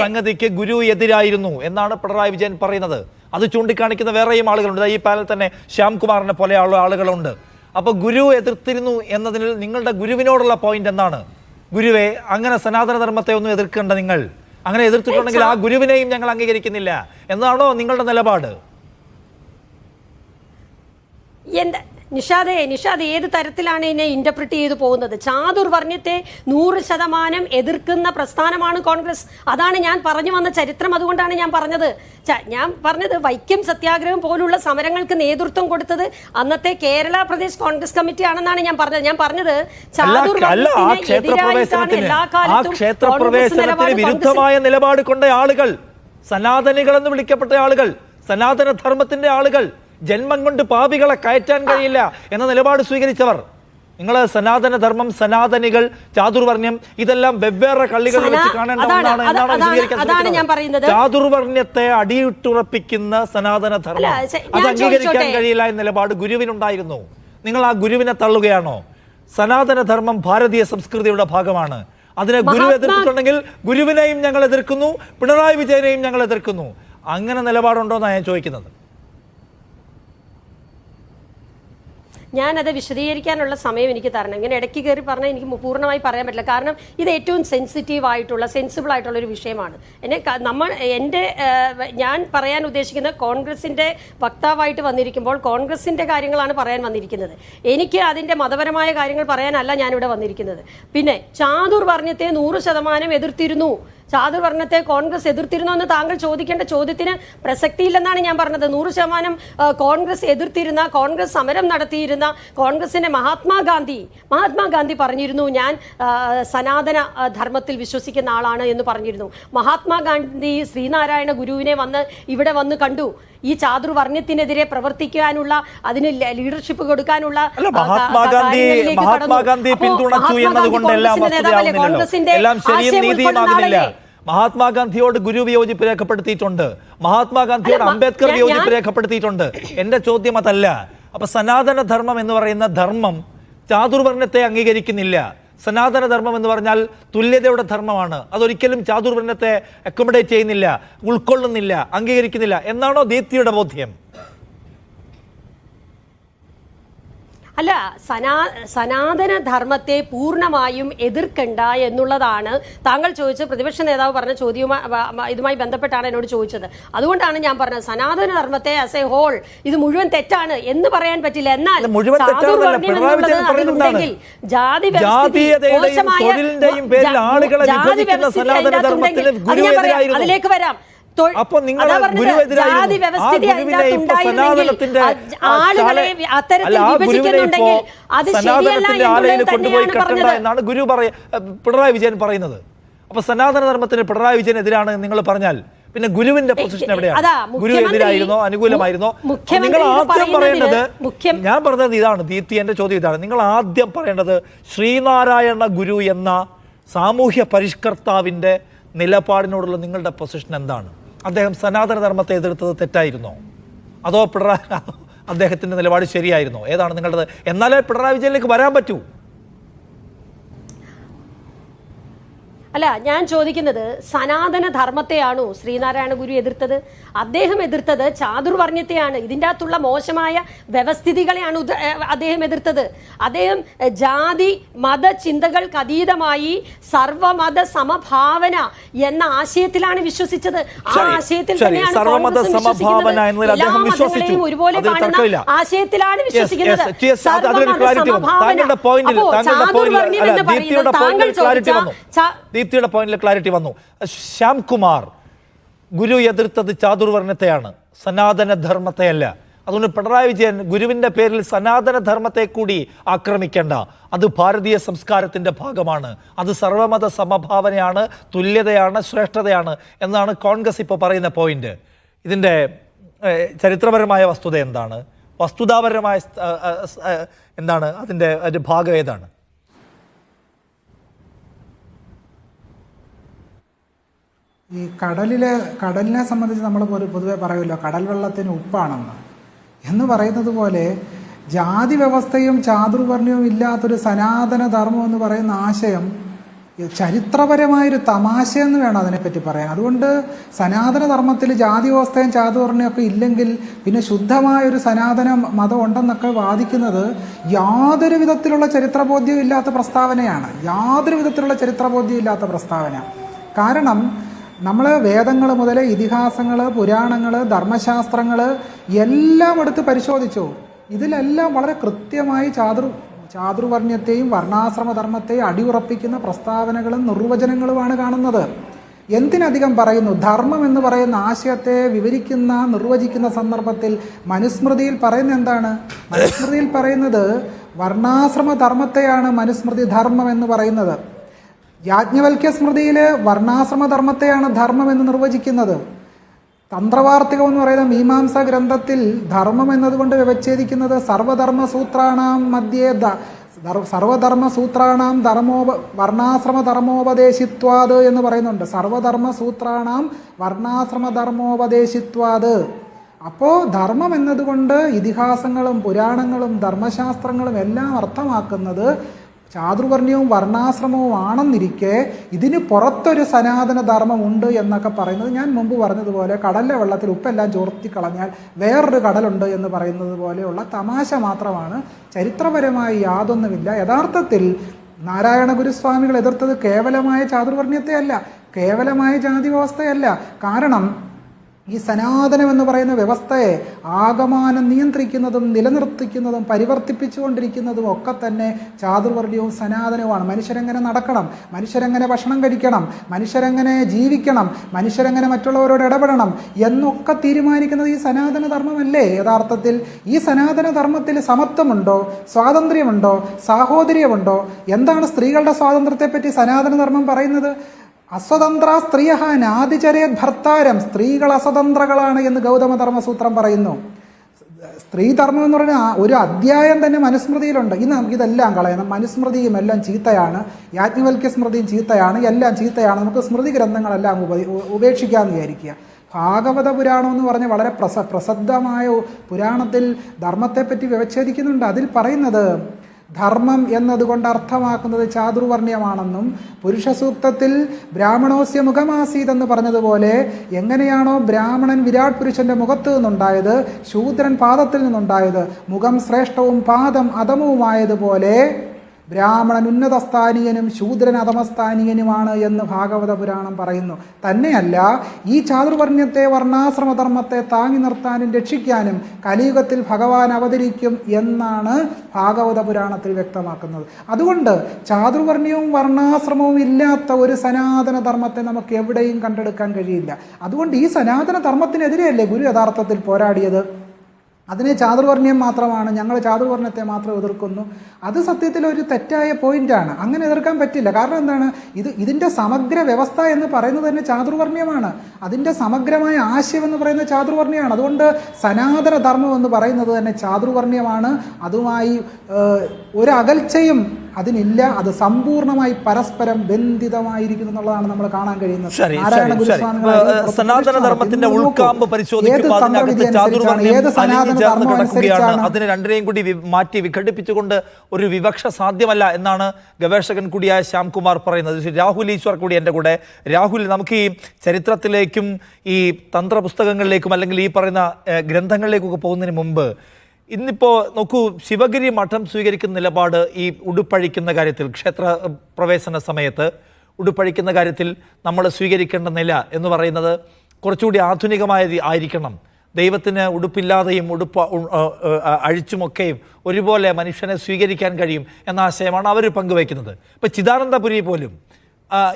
സംഗതിക്ക് ഗുരു എതിരായിരുന്നു എന്നാണ് പിണറായി വിജയൻ പറയുന്നത്. അത് ചൂണ്ടിക്കാണിക്കുന്ന വേറെയും ആളുകളുണ്ട്. ഈ പാനൽ തന്നെ ശ്യാംകുമാറിനെ പോലെ ആളുകളുണ്ട്. അപ്പൊ ഗുരു എതിർത്തിരുന്നു എന്നതിൽ നിങ്ങളുടെ ഗുരുവിനോടുള്ള പോയിന്റ് എന്താണ്? ഗുരുവെ, അങ്ങനെ സനാതനധർമ്മത്തെ ഒന്നും എതിർക്കേണ്ട, നിങ്ങൾ അങ്ങനെ എതിർത്തിട്ടുണ്ടെങ്കിൽ ആ ഗുരുവിനെയും ഞങ്ങൾ അംഗീകരിക്കുന്നില്ല എന്നാണോ നിങ്ങളുടെ നിലപാട്? നിഷാദ് ഏത് തരത്തിലാണ് ഇതിനെ ഇന്റർപ്രിറ്റ് ചെയ്തു പോകുന്നത്? ചാതുർവർണ്ണയത്തെ 100% എതിർക്കുന്ന പ്രസ്ഥാനമാണ് കോൺഗ്രസ്. അതാണ് ഞാൻ പറഞ്ഞു വന്ന ചരിത്രം. അതുകൊണ്ടാണ് ഞാൻ പറഞ്ഞത് വൈക്കം സത്യാഗ്രഹം പോലുള്ള സമരങ്ങൾക്ക് നേതൃത്വം കൊടുത്തത് അന്നത്തെ കേരള പ്രദേശ് കോൺഗ്രസ് കമ്മിറ്റി ആണെന്നാണ് ഞാൻ പറഞ്ഞത്. ക്ഷേത്രപ്രവേശനത്തിന് വിരുദ്ധമായ നിലപാട് കൊണ്ട ആളുകൾ, സനാതനികൾ എന്ന് വിളിക്കപ്പെട്ട ആളുകൾ, സനാതന ധർമ്മത്തിന്റെ ആളുകൾ, ജന്മം കൊണ്ട് പാപികളെ കയറ്റാൻ കഴിയില്ല എന്ന നിലപാട് സ്വീകരിച്ചവർ. നിങ്ങൾ സനാതനധർമ്മം, സനാതനികൾ, ചാതുർവർണ്ണ്യം ഇതെല്ലാം വെവ്വേറെ കള്ളികൾ വെച്ച് കാണേണ്ട ഒന്നാണ് എന്നാണ് സ്വീകരിക്കാൻ. ചാതുർവർണ്ണ്യത്തെ അടിയിട്ടുറപ്പിക്കുന്ന സനാതനധർമ്മം അത് അംഗീകരിക്കാൻ കഴിയില്ല എന്ന നിലപാട് ഗുരുവിനുണ്ടായിരുന്നു. നിങ്ങൾ ആ ഗുരുവിനെ തള്ളുകയാണോ? സനാതനധർമ്മം ഭാരതീയ സംസ്കൃതിയുടെ ഭാഗമാണ്. അതിനെ ഗുരു എതിർത്തിട്ടുണ്ടെങ്കിൽ ഗുരുവിനെയും ഞങ്ങൾ എതിർക്കുന്നു, പിണറായി വിജയനെയും ഞങ്ങൾ എതിർക്കുന്നു. അങ്ങനെ നിലപാടുണ്ടോ എന്നാണ് ഞാൻ ചോദിക്കുന്നത്. ഞാനത് വിശദീകരിക്കാനുള്ള സമയം എനിക്ക് തരണം. ഇങ്ങനെ ഇടയ്ക്ക് കയറി പറഞ്ഞാൽ എനിക്ക് പൂർണ്ണമായി പറയാൻ പറ്റില്ല. കാരണം ഇത് ഏറ്റവും സെൻസിറ്റീവ് ആയിട്ടുള്ള, സെൻസിബിൾ ആയിട്ടുള്ള ഒരു വിഷയമാണ്. ഞാൻ പറയാൻ ഉദ്ദേശിക്കുന്നത് കോൺഗ്രസിന്റെ വക്താവായിട്ട് വന്നിരിക്കുമ്പോൾ കോൺഗ്രസിന്റെ കാര്യങ്ങളാണ് പറയാൻ വന്നിരിക്കുന്നത്. എനിക്ക് അതിന്റെ മതപരമായ കാര്യങ്ങൾ പറയാനല്ല ഞാനിവിടെ വന്നിരിക്കുന്നത്. പിന്നെ ചാതുർവർണ്ണയത്തെ 100% എതിർത്തിരുന്നു, ചാതുർവർണ്ണത്തെ കോൺഗ്രസ് എതിർത്തിരുന്നു എന്ന് താങ്കൾ ചോദിക്കേണ്ട ചോദ്യത്തിന് പ്രസക്തിയില്ലെന്നാണ് ഞാൻ പറഞ്ഞത്. 100% കോൺഗ്രസ് എതിർത്തിരുന്ന, കോൺഗ്രസ് സമരം നടത്തിയിരുന്ന കോൺഗ്രസിന്റെ മഹാത്മാഗാന്ധി പറഞ്ഞിരുന്നു ഞാൻ സനാതന ധർമ്മത്തിൽ വിശ്വസിക്കുന്ന ആളാണ് എന്ന് പറഞ്ഞിരുന്നു. മഹാത്മാഗാന്ധി ശ്രീനാരായണ ഗുരുവിനെ ഇവിടെ വന്ന് കണ്ടു. ഈ ചാതുർവർണ്ണയത്തിനെതിരെ പ്രവർത്തിക്കാനുള്ള, അതിന് ലീഡർഷിപ്പ് കൊടുക്കാനുള്ള മഹാത്മാഗാന്ധി പിന്തുണച്ചു എന്നതുകൊണ്ടെല്ലാം മഹാത്മാഗാന്ധിയോട് ഗുരു വിയോജിപ്പ് രേഖപ്പെടുത്തിയിട്ടുണ്ട്, മഹാത്മാഗാന്ധിയോട് അംബേദ്കർ വിയോജിപ്പ് രേഖപ്പെടുത്തിയിട്ടുണ്ട്. എന്റെ ചോദ്യം അതല്ല. അപ്പൊ സനാതന ധർമ്മം എന്ന് പറയുന്ന ധർമ്മം ചാതുർവർണ്ണത്തെ അംഗീകരിക്കുന്നില്ല. സനാതന ധർമ്മം എന്ന് പറഞ്ഞാൽ തുല്യതയുടെ ധർമ്മമാണ്. അതൊരിക്കലും ചാതുർവർണ്ണത്തെ അക്കോമഡേറ്റ് ചെയ്യുന്നില്ല, ഉൾക്കൊള്ളുന്നില്ല, അംഗീകരിക്കുന്നില്ല എന്നാണോ ദീപ്തിയുടെ ബോധ്യം? അല്ല, സനാതന ധർമ്മത്തെ പൂർണ്ണമായും എതിർക്കണ്ട എന്നുള്ളതാണ് താങ്കൾ ചോദിച്ചത്. പ്രതിപക്ഷ നേതാവ് പറഞ്ഞ ഇതുമായി ബന്ധപ്പെട്ടാണ് എന്നോട് ചോദിച്ചത്. അതുകൊണ്ടാണ് ഞാൻ പറഞ്ഞത് സനാതന ധർമ്മത്തെ ആസ് എ ഹോൾ ഇത് മുഴുവൻ തെറ്റാണ് എന്ന് പറയാൻ പറ്റില്ല. എന്നാൽ അതിലുണ്ടെങ്കിൽ ജാതി അതിലേക്ക് വരാം. ജാതി വ്യവസ്ഥിതി അതിനകത്തുണ്ടായിരുന്നെങ്കിൽ, ആളുകളെ അത്തരത്തിൽ വിഭജിക്കുന്നുണ്ടെങ്കിൽ അത് ശരിയല്ല എന്നാണ് ഗുരു പിണറായി വിജയൻ പറയുന്നത്. അപ്പൊ സനാതന ധർമ്മത്തിന് പിണറായി വിജയൻ എതിരാണ് നിങ്ങൾ പറഞ്ഞാൽ പിന്നെ ഗുരുവിന്റെ പൊസിഷൻ എവിടെയാണ്? ഗുരു എതിരായിരുന്നോ അനുകൂലമായിരുന്നോ? നിങ്ങൾ ആദ്യം പറയേണ്ടത്, ഞാൻ പറഞ്ഞത് ഇതാണ് ദീപ്തി, എന്റെ ചോദ്യം ഇതാണ്. നിങ്ങൾ ആദ്യം പറയേണ്ടത് ശ്രീനാരായണ ഗുരു എന്ന സാമൂഹ്യ പരിഷ്കർത്താവിന്റെ നിലപാടിനോടുള്ള നിങ്ങളുടെ പൊസിഷൻ എന്താണ്? അദ്ദേഹം സനാതന ധർമ്മത്തെ എതിർത്തത് തെറ്റായിരുന്നോ, അതോ അദ്ദേഹത്തിന്റെ നിലപാട് ശരിയായിരുന്നോ? ഏതാണ് നിങ്ങളുടേത്? എന്നാലേ പിണറായി വിജയനിലേക്ക് വരാൻ പറ്റൂ. അല്ല, ഞാൻ ചോദിക്കുന്നത് സനാതന ധർമ്മത്തെയാണോ ശ്രീനാരായണ ഗുരു എതിർത്തത്? അദ്ദേഹം എതിർത്തത് ചാതുർവർണ്ണയത്തെയാണ്. ഇതിൻ്റെ അകത്തുള്ള മോശമായ വ്യവസ്ഥിതികളെയാണ് അദ്ദേഹം എതിർത്തത്. അദ്ദേഹം ജാതി മത ചിന്തകൾക്ക് അതീതമായി സർവമത സമഭാവന എന്ന ആശയത്തിലാണ് വിശ്വസിച്ചത്. ആ ആശയത്തിൽ തന്നെയാണ് ഒരുപോലെ കാണുന്ന ആശയത്തിലാണ് വിശ്വസിക്കുന്നത്. ദീപ്തിയുടെ പോയിന്റിൽ ക്ലാരിറ്റി വന്നു. ശ്യാംകുമാർ, ഗുരു എതിർത്തത് ചാതുർവർണ്ണത്തെയാണ്, സനാതന ധർമ്മത്തെയല്ല. അതുകൊണ്ട് പിണറായി വിജയൻ ഗുരുവിന്റെ പേരിൽ സനാതന ധർമ്മത്തെ കൂടി ആക്രമിക്കേണ്ട. അത് ഭാരതീയ സംസ്കാരത്തിന്റെ ഭാഗമാണ്, അത് സർവമത സമഭാവനയാണ്, തുല്യതയാണ്, ശ്രേഷ്ഠതയാണ് എന്നാണ് കോൺഗ്രസ് ഇപ്പോൾ പറയുന്ന പോയിന്റ്. ഇതിന്റെ ചരിത്രപരമായ വസ്തുത എന്താണ്? വസ്തുതാപരമായ എന്താണ്? അതിന്റെ ഒരു ഭാഗം ഏതാണ്? ഈ കടലിനെ സംബന്ധിച്ച് നമ്മൾ പൊതുവെ പറയുമല്ലോ, കടൽ വെള്ളത്തിന് ഉപ്പാണെന്ന് എന്ന് പറയുന്നത് പോലെ ജാതി വ്യവസ്ഥയും ചാതുർവർണ്ണയവും ഇല്ലാത്തൊരു സനാതന ധർമ്മം എന്ന് പറയുന്ന ആശയം ചരിത്രപരമായൊരു തമാശയെന്ന് വേണം അതിനെപ്പറ്റി പറയാൻ. അതുകൊണ്ട് സനാതന ധർമ്മത്തിൽ ജാതി വ്യവസ്ഥയും ചാതുവർണ്ണയൊക്കെ ഇല്ലെങ്കിൽ പിന്നെ ശുദ്ധമായൊരു സനാതന മതം ഉണ്ടെന്നൊക്കെ വാദിക്കുന്നത് യാതൊരു വിധത്തിലുള്ള ചരിത്രബോധ്യവും ഇല്ലാത്ത പ്രസ്താവനയാണ്. യാതൊരു വിധത്തിലുള്ള ചരിത്രബോധ്യവും ഇല്ലാത്ത പ്രസ്താവന. കാരണം നമ്മൾ വേദങ്ങൾ മുതൽ ഇതിഹാസങ്ങൾ, പുരാണങ്ങൾ, ധർമ്മശാസ്ത്രങ്ങൾ എല്ലാം എടുത്ത് പരിശോധിച്ചു. ഇതിലെല്ലാം വളരെ കൃത്യമായി ചാതുർവർണ്ണ്യത്തെയും വർണ്ണാശ്രമധർമ്മത്തെയും അടിയുറപ്പിക്കുന്ന പ്രസ്താവനകളും നിർവചനങ്ങളുമാണ് കാണുന്നത്. എന്തിനധികം പറയുന്നു, ധർമ്മം എന്ന് പറയുന്ന ആശയത്തെ വിവരിക്കുന്ന നിർവചിക്കുന്ന സന്ദർഭത്തിൽ മനുസ്മൃതിയിൽ പറയുന്നത് എന്താണ്? മനുസ്മൃതിയിൽ പറയുന്നത് വർണ്ണാശ്രമധർമ്മത്തെയാണ് മനുസ്മൃതി ധർമ്മം എന്ന് പറയുന്നത്. യാജ്ഞവൽക്യ സ്മൃതിയിൽ വർണ്ണാശ്രമധർമ്മത്തെയാണ് ധർമ്മം എന്ന് നിർവചിക്കുന്നത്. തന്ത്രവാർത്തികം എന്ന് പറയുന്ന മീമാംസ ഗ്രന്ഥത്തിൽ ധർമ്മം എന്നതുകൊണ്ട് വ്യവച്ഛേദിക്കുന്നത് സർവധർമ്മസൂത്രാണാം മധ്യേ സർവധർമ്മസൂത്രാണാം വർണ്ണാശ്രമധർമ്മോപദേശിത്വാത് എന്ന് പറയുന്നുണ്ട്. സർവധർമ്മസൂത്രാണാം വർണ്ണാശ്രമധർമ്മോപദേശിത്വാത്. അപ്പോൾ ധർമ്മം എന്നതുകൊണ്ട് ഇതിഹാസങ്ങളും പുരാണങ്ങളും ധർമ്മശാസ്ത്രങ്ങളും എല്ലാം അർത്ഥമാക്കുന്നത് ചാതുർവർണ്ണ്യവും വർണ്ണാശ്രമവും ആണെന്നിരിക്കെ ഇതിന് പുറത്തൊരു സനാതന ധർമ്മം ഉണ്ട് എന്നൊക്കെ പറയുന്നത്, ഞാൻ മുമ്പ് പറഞ്ഞതുപോലെ കടലിലെ വെള്ളത്തിൽ ഉപ്പെല്ലാം ചോർത്തി കളഞ്ഞാൽ വേറൊരു കടലുണ്ട് എന്ന് പറയുന്നത് പോലെയുള്ള തമാശ മാത്രമാണ്. ചരിത്രപരമായി യാതൊന്നുമില്ല. യഥാർത്ഥത്തിൽ നാരായണ ഗുരുസ്വാമികൾ എതിർത്തത് കേവലമായ ചാതുർവർണ്ണ്യത്തെയല്ല, കേവലമായ ജാതി വ്യവസ്ഥയല്ല. കാരണം ഈ സനാതനം എന്ന് പറയുന്ന വ്യവസ്ഥയെ ആകമാനം നിയന്ത്രിക്കുന്നതും നിലനിർത്തിക്കുന്നതും പരിവർത്തിപ്പിച്ചുകൊണ്ടിരിക്കുന്നതും ഒക്കെ തന്നെ ചാതുർവർണ്ണ്യവും സനാതനവുമാണ്. മനുഷ്യരെങ്ങനെ നടക്കണം, മനുഷ്യരെങ്ങനെ ഭക്ഷണം കഴിക്കണം, മനുഷ്യരെങ്ങനെ ജീവിക്കണം, മനുഷ്യരെങ്ങനെ മറ്റുള്ളവരോട് ഇടപെടണം എന്നൊക്കെ തീരുമാനിക്കുന്നത് ഈ സനാതന ധർമ്മമല്ലേ? യഥാർത്ഥത്തിൽ ഈ സനാതന ധർമ്മത്തിൽ സമത്വമുണ്ടോ, സ്വാതന്ത്ര്യമുണ്ടോ, സാഹോദര്യമുണ്ടോ? എന്താണ് സ്ത്രീകളുടെ സ്വാതന്ത്ര്യത്തെപ്പറ്റി സനാതന ധർമ്മം പറയുന്നത്? അസ്വതന്ത്ര സ്ത്രീയ നാദിചരേത് ഭർത്താരം, സ്ത്രീകൾ അസ്വതന്ത്രകളാണ് എന്ന് ഗൗതമധർമ്മസൂത്രം പറയുന്നു. സ്ത്രീധർമ്മം എന്ന് പറഞ്ഞാൽ ഒരു അധ്യായം തന്നെ മനുസ്മൃതിയിലുണ്ട്. ഇന്ന് നമുക്കിതെല്ലാം കളയണം. മനുസ്മൃതിയും എല്ലാം ചീത്തയാണ്, യാജ്ഞവൽക്യ സ്മൃതിയും ചീത്തയാണ്, എല്ലാം ചീത്തയാണ്. നമുക്ക് സ്മൃതി ഗ്രന്ഥങ്ങളെല്ലാം ഉപേക്ഷിക്കാമെന്ന് വിചാരിക്കുക. ഭാഗവത പുരാണം എന്ന് പറഞ്ഞ വളരെ പ്രസിദ്ധമായ പുരാണത്തിൽ ധർമ്മത്തെപ്പറ്റി വ്യവച്ഛേദിക്കുന്നുണ്ട്. അതിൽ പറയുന്നത് ധർമ്മം എന്നതുകൊണ്ട് അർത്ഥമാക്കുന്നത് ചാതുർവർണ്ണ്യമാണെന്നും പുരുഷസൂക്തത്തിൽ ബ്രാഹ്മണോസ്യ മുഖമാസീത് എന്ന് പറഞ്ഞതുപോലെ എങ്ങനെയാണോ ബ്രാഹ്മണൻ വിരാട് പുരുഷന്റെ മുഖത്ത് നിന്നുണ്ടായത്, ശൂദ്രൻ പാദത്തിൽ നിന്നുണ്ടായത്, മുഖം ശ്രേഷ്ഠവും പാദം അധമവുമായതുപോലെ ബ്രാഹ്മണൻ ഉന്നതസ്ഥാനീയനും ശൂദ്രൻ അധമസ്ഥാനീയനുമാണ് എന്ന് ഭാഗവത പുരാണം പറയുന്നു. തന്നെയല്ല, ഈ ചാതുർവർണ്ണ്യത്തെ വർണ്ണാശ്രമധർമ്മത്തെ താങ്ങി നിർത്താനും രക്ഷിക്കാനും കലിയുഗത്തിൽ ഭഗവാൻ അവതരിക്കും എന്നാണ് ഭാഗവത പുരാണത്തിൽ വ്യക്തമാക്കുന്നത്. അതുകൊണ്ട് ചാതുർവർണ്ണ്യവും വർണ്ണാശ്രമവും ഇല്ലാത്ത ഒരു സനാതന ധർമ്മത്തെ നമുക്ക് എവിടെയും കണ്ടെടുക്കാൻ കഴിയില്ല. അതുകൊണ്ട് ഈ സനാതന ധർമ്മത്തിനെതിരെയല്ലേ ഗുരു യഥാർത്ഥത്തിൽ പോരാടിയത്. അതിനെ ചാതുർവർണ്ണ്യം മാത്രമാണ്, ഞങ്ങൾ ചാതുർവർണ്ണ്യത്തെ മാത്രം എതിർക്കുന്നു. അത് സത്യത്തിൽ ഒരു തെറ്റായ പോയിന്റാണ്. അങ്ങനെ എതിർക്കാൻ പറ്റില്ല. കാരണം എന്താണ്, ഇതിൻ്റെ സമഗ്ര വ്യവസ്ഥ എന്ന് പറയുന്നത് തന്നെ ചാതുർവർണ്ണ്യമാണ്. അതിൻ്റെ സമഗ്രമായ ആശയം എന്ന് പറയുന്നത് ചാതുർവർണ്ണ്യമാണ്. അതുകൊണ്ട് സനാതന ധർമ്മം എന്ന് പറയുന്നത് തന്നെ ചാതുർവർണ്ണ്യമാണ്. അതുമായി ഒരകൽച്ചയും അതിനില്ല. അത് സമ്പൂർണ്ണമായി പരസ്പരം ബന്ധിതമായിരിക്കുന്നു എന്നുള്ളതാണ് നമ്മൾ കാണാൻ കഴിയുന്നത്. സനാതന ധർമ്മത്തിന്റെ ഉൾക്കാമ്പ് പരിശോധിക്കുമ്പോൾ അതിനെ രണ്ടിനെയും കൂടി മാറ്റി വിഘടിപ്പിച്ചുകൊണ്ട് ഒരു വിവക്ഷ സാധ്യമല്ല എന്നാണ് ഗവേഷകൻ കൂടിയായ ശ്യാംകുമാർ പറയുന്നത്. രാഹുൽ ഈശ്വർ കൂടി എൻ്റെ കൂടെ. രാഹുൽ, നമുക്ക് ഈ ചരിത്രത്തിലേക്കും ഈ തന്ത്രപുസ്തകങ്ങളിലേക്കും അല്ലെങ്കിൽ ഈ പറയുന്ന ഗ്രന്ഥങ്ങളിലേക്കൊക്കെ പോകുന്നതിന് മുമ്പ് ഇന്നിപ്പോൾ നോക്കൂ, ശിവഗിരി മഠം സ്വീകരിക്കുന്ന നിലപാട് ഈ ഉടുപ്പഴിക്കുന്ന കാര്യത്തിൽ, ക്ഷേത്ര പ്രവേശന സമയത്ത് ഉടുപ്പഴിക്കുന്ന കാര്യത്തിൽ നമ്മൾ സ്വീകരിക്കേണ്ട നില എന്ന് പറയുന്നത് കുറച്ചുകൂടി ആധുനികമായ ആയിരിക്കണം. ദൈവത്തിന് ഉടുപ്പില്ലാതെയും ഉടുപ്പ് അഴിച്ചുമൊക്കെയും ഒരുപോലെ മനുഷ്യനെ സ്വീകരിക്കാൻ കഴിയും എന്ന ആശയമാണ് അവർ പങ്കുവയ്ക്കുന്നത്. ഇപ്പോൾ ചിദാനന്ദപുരി പോലും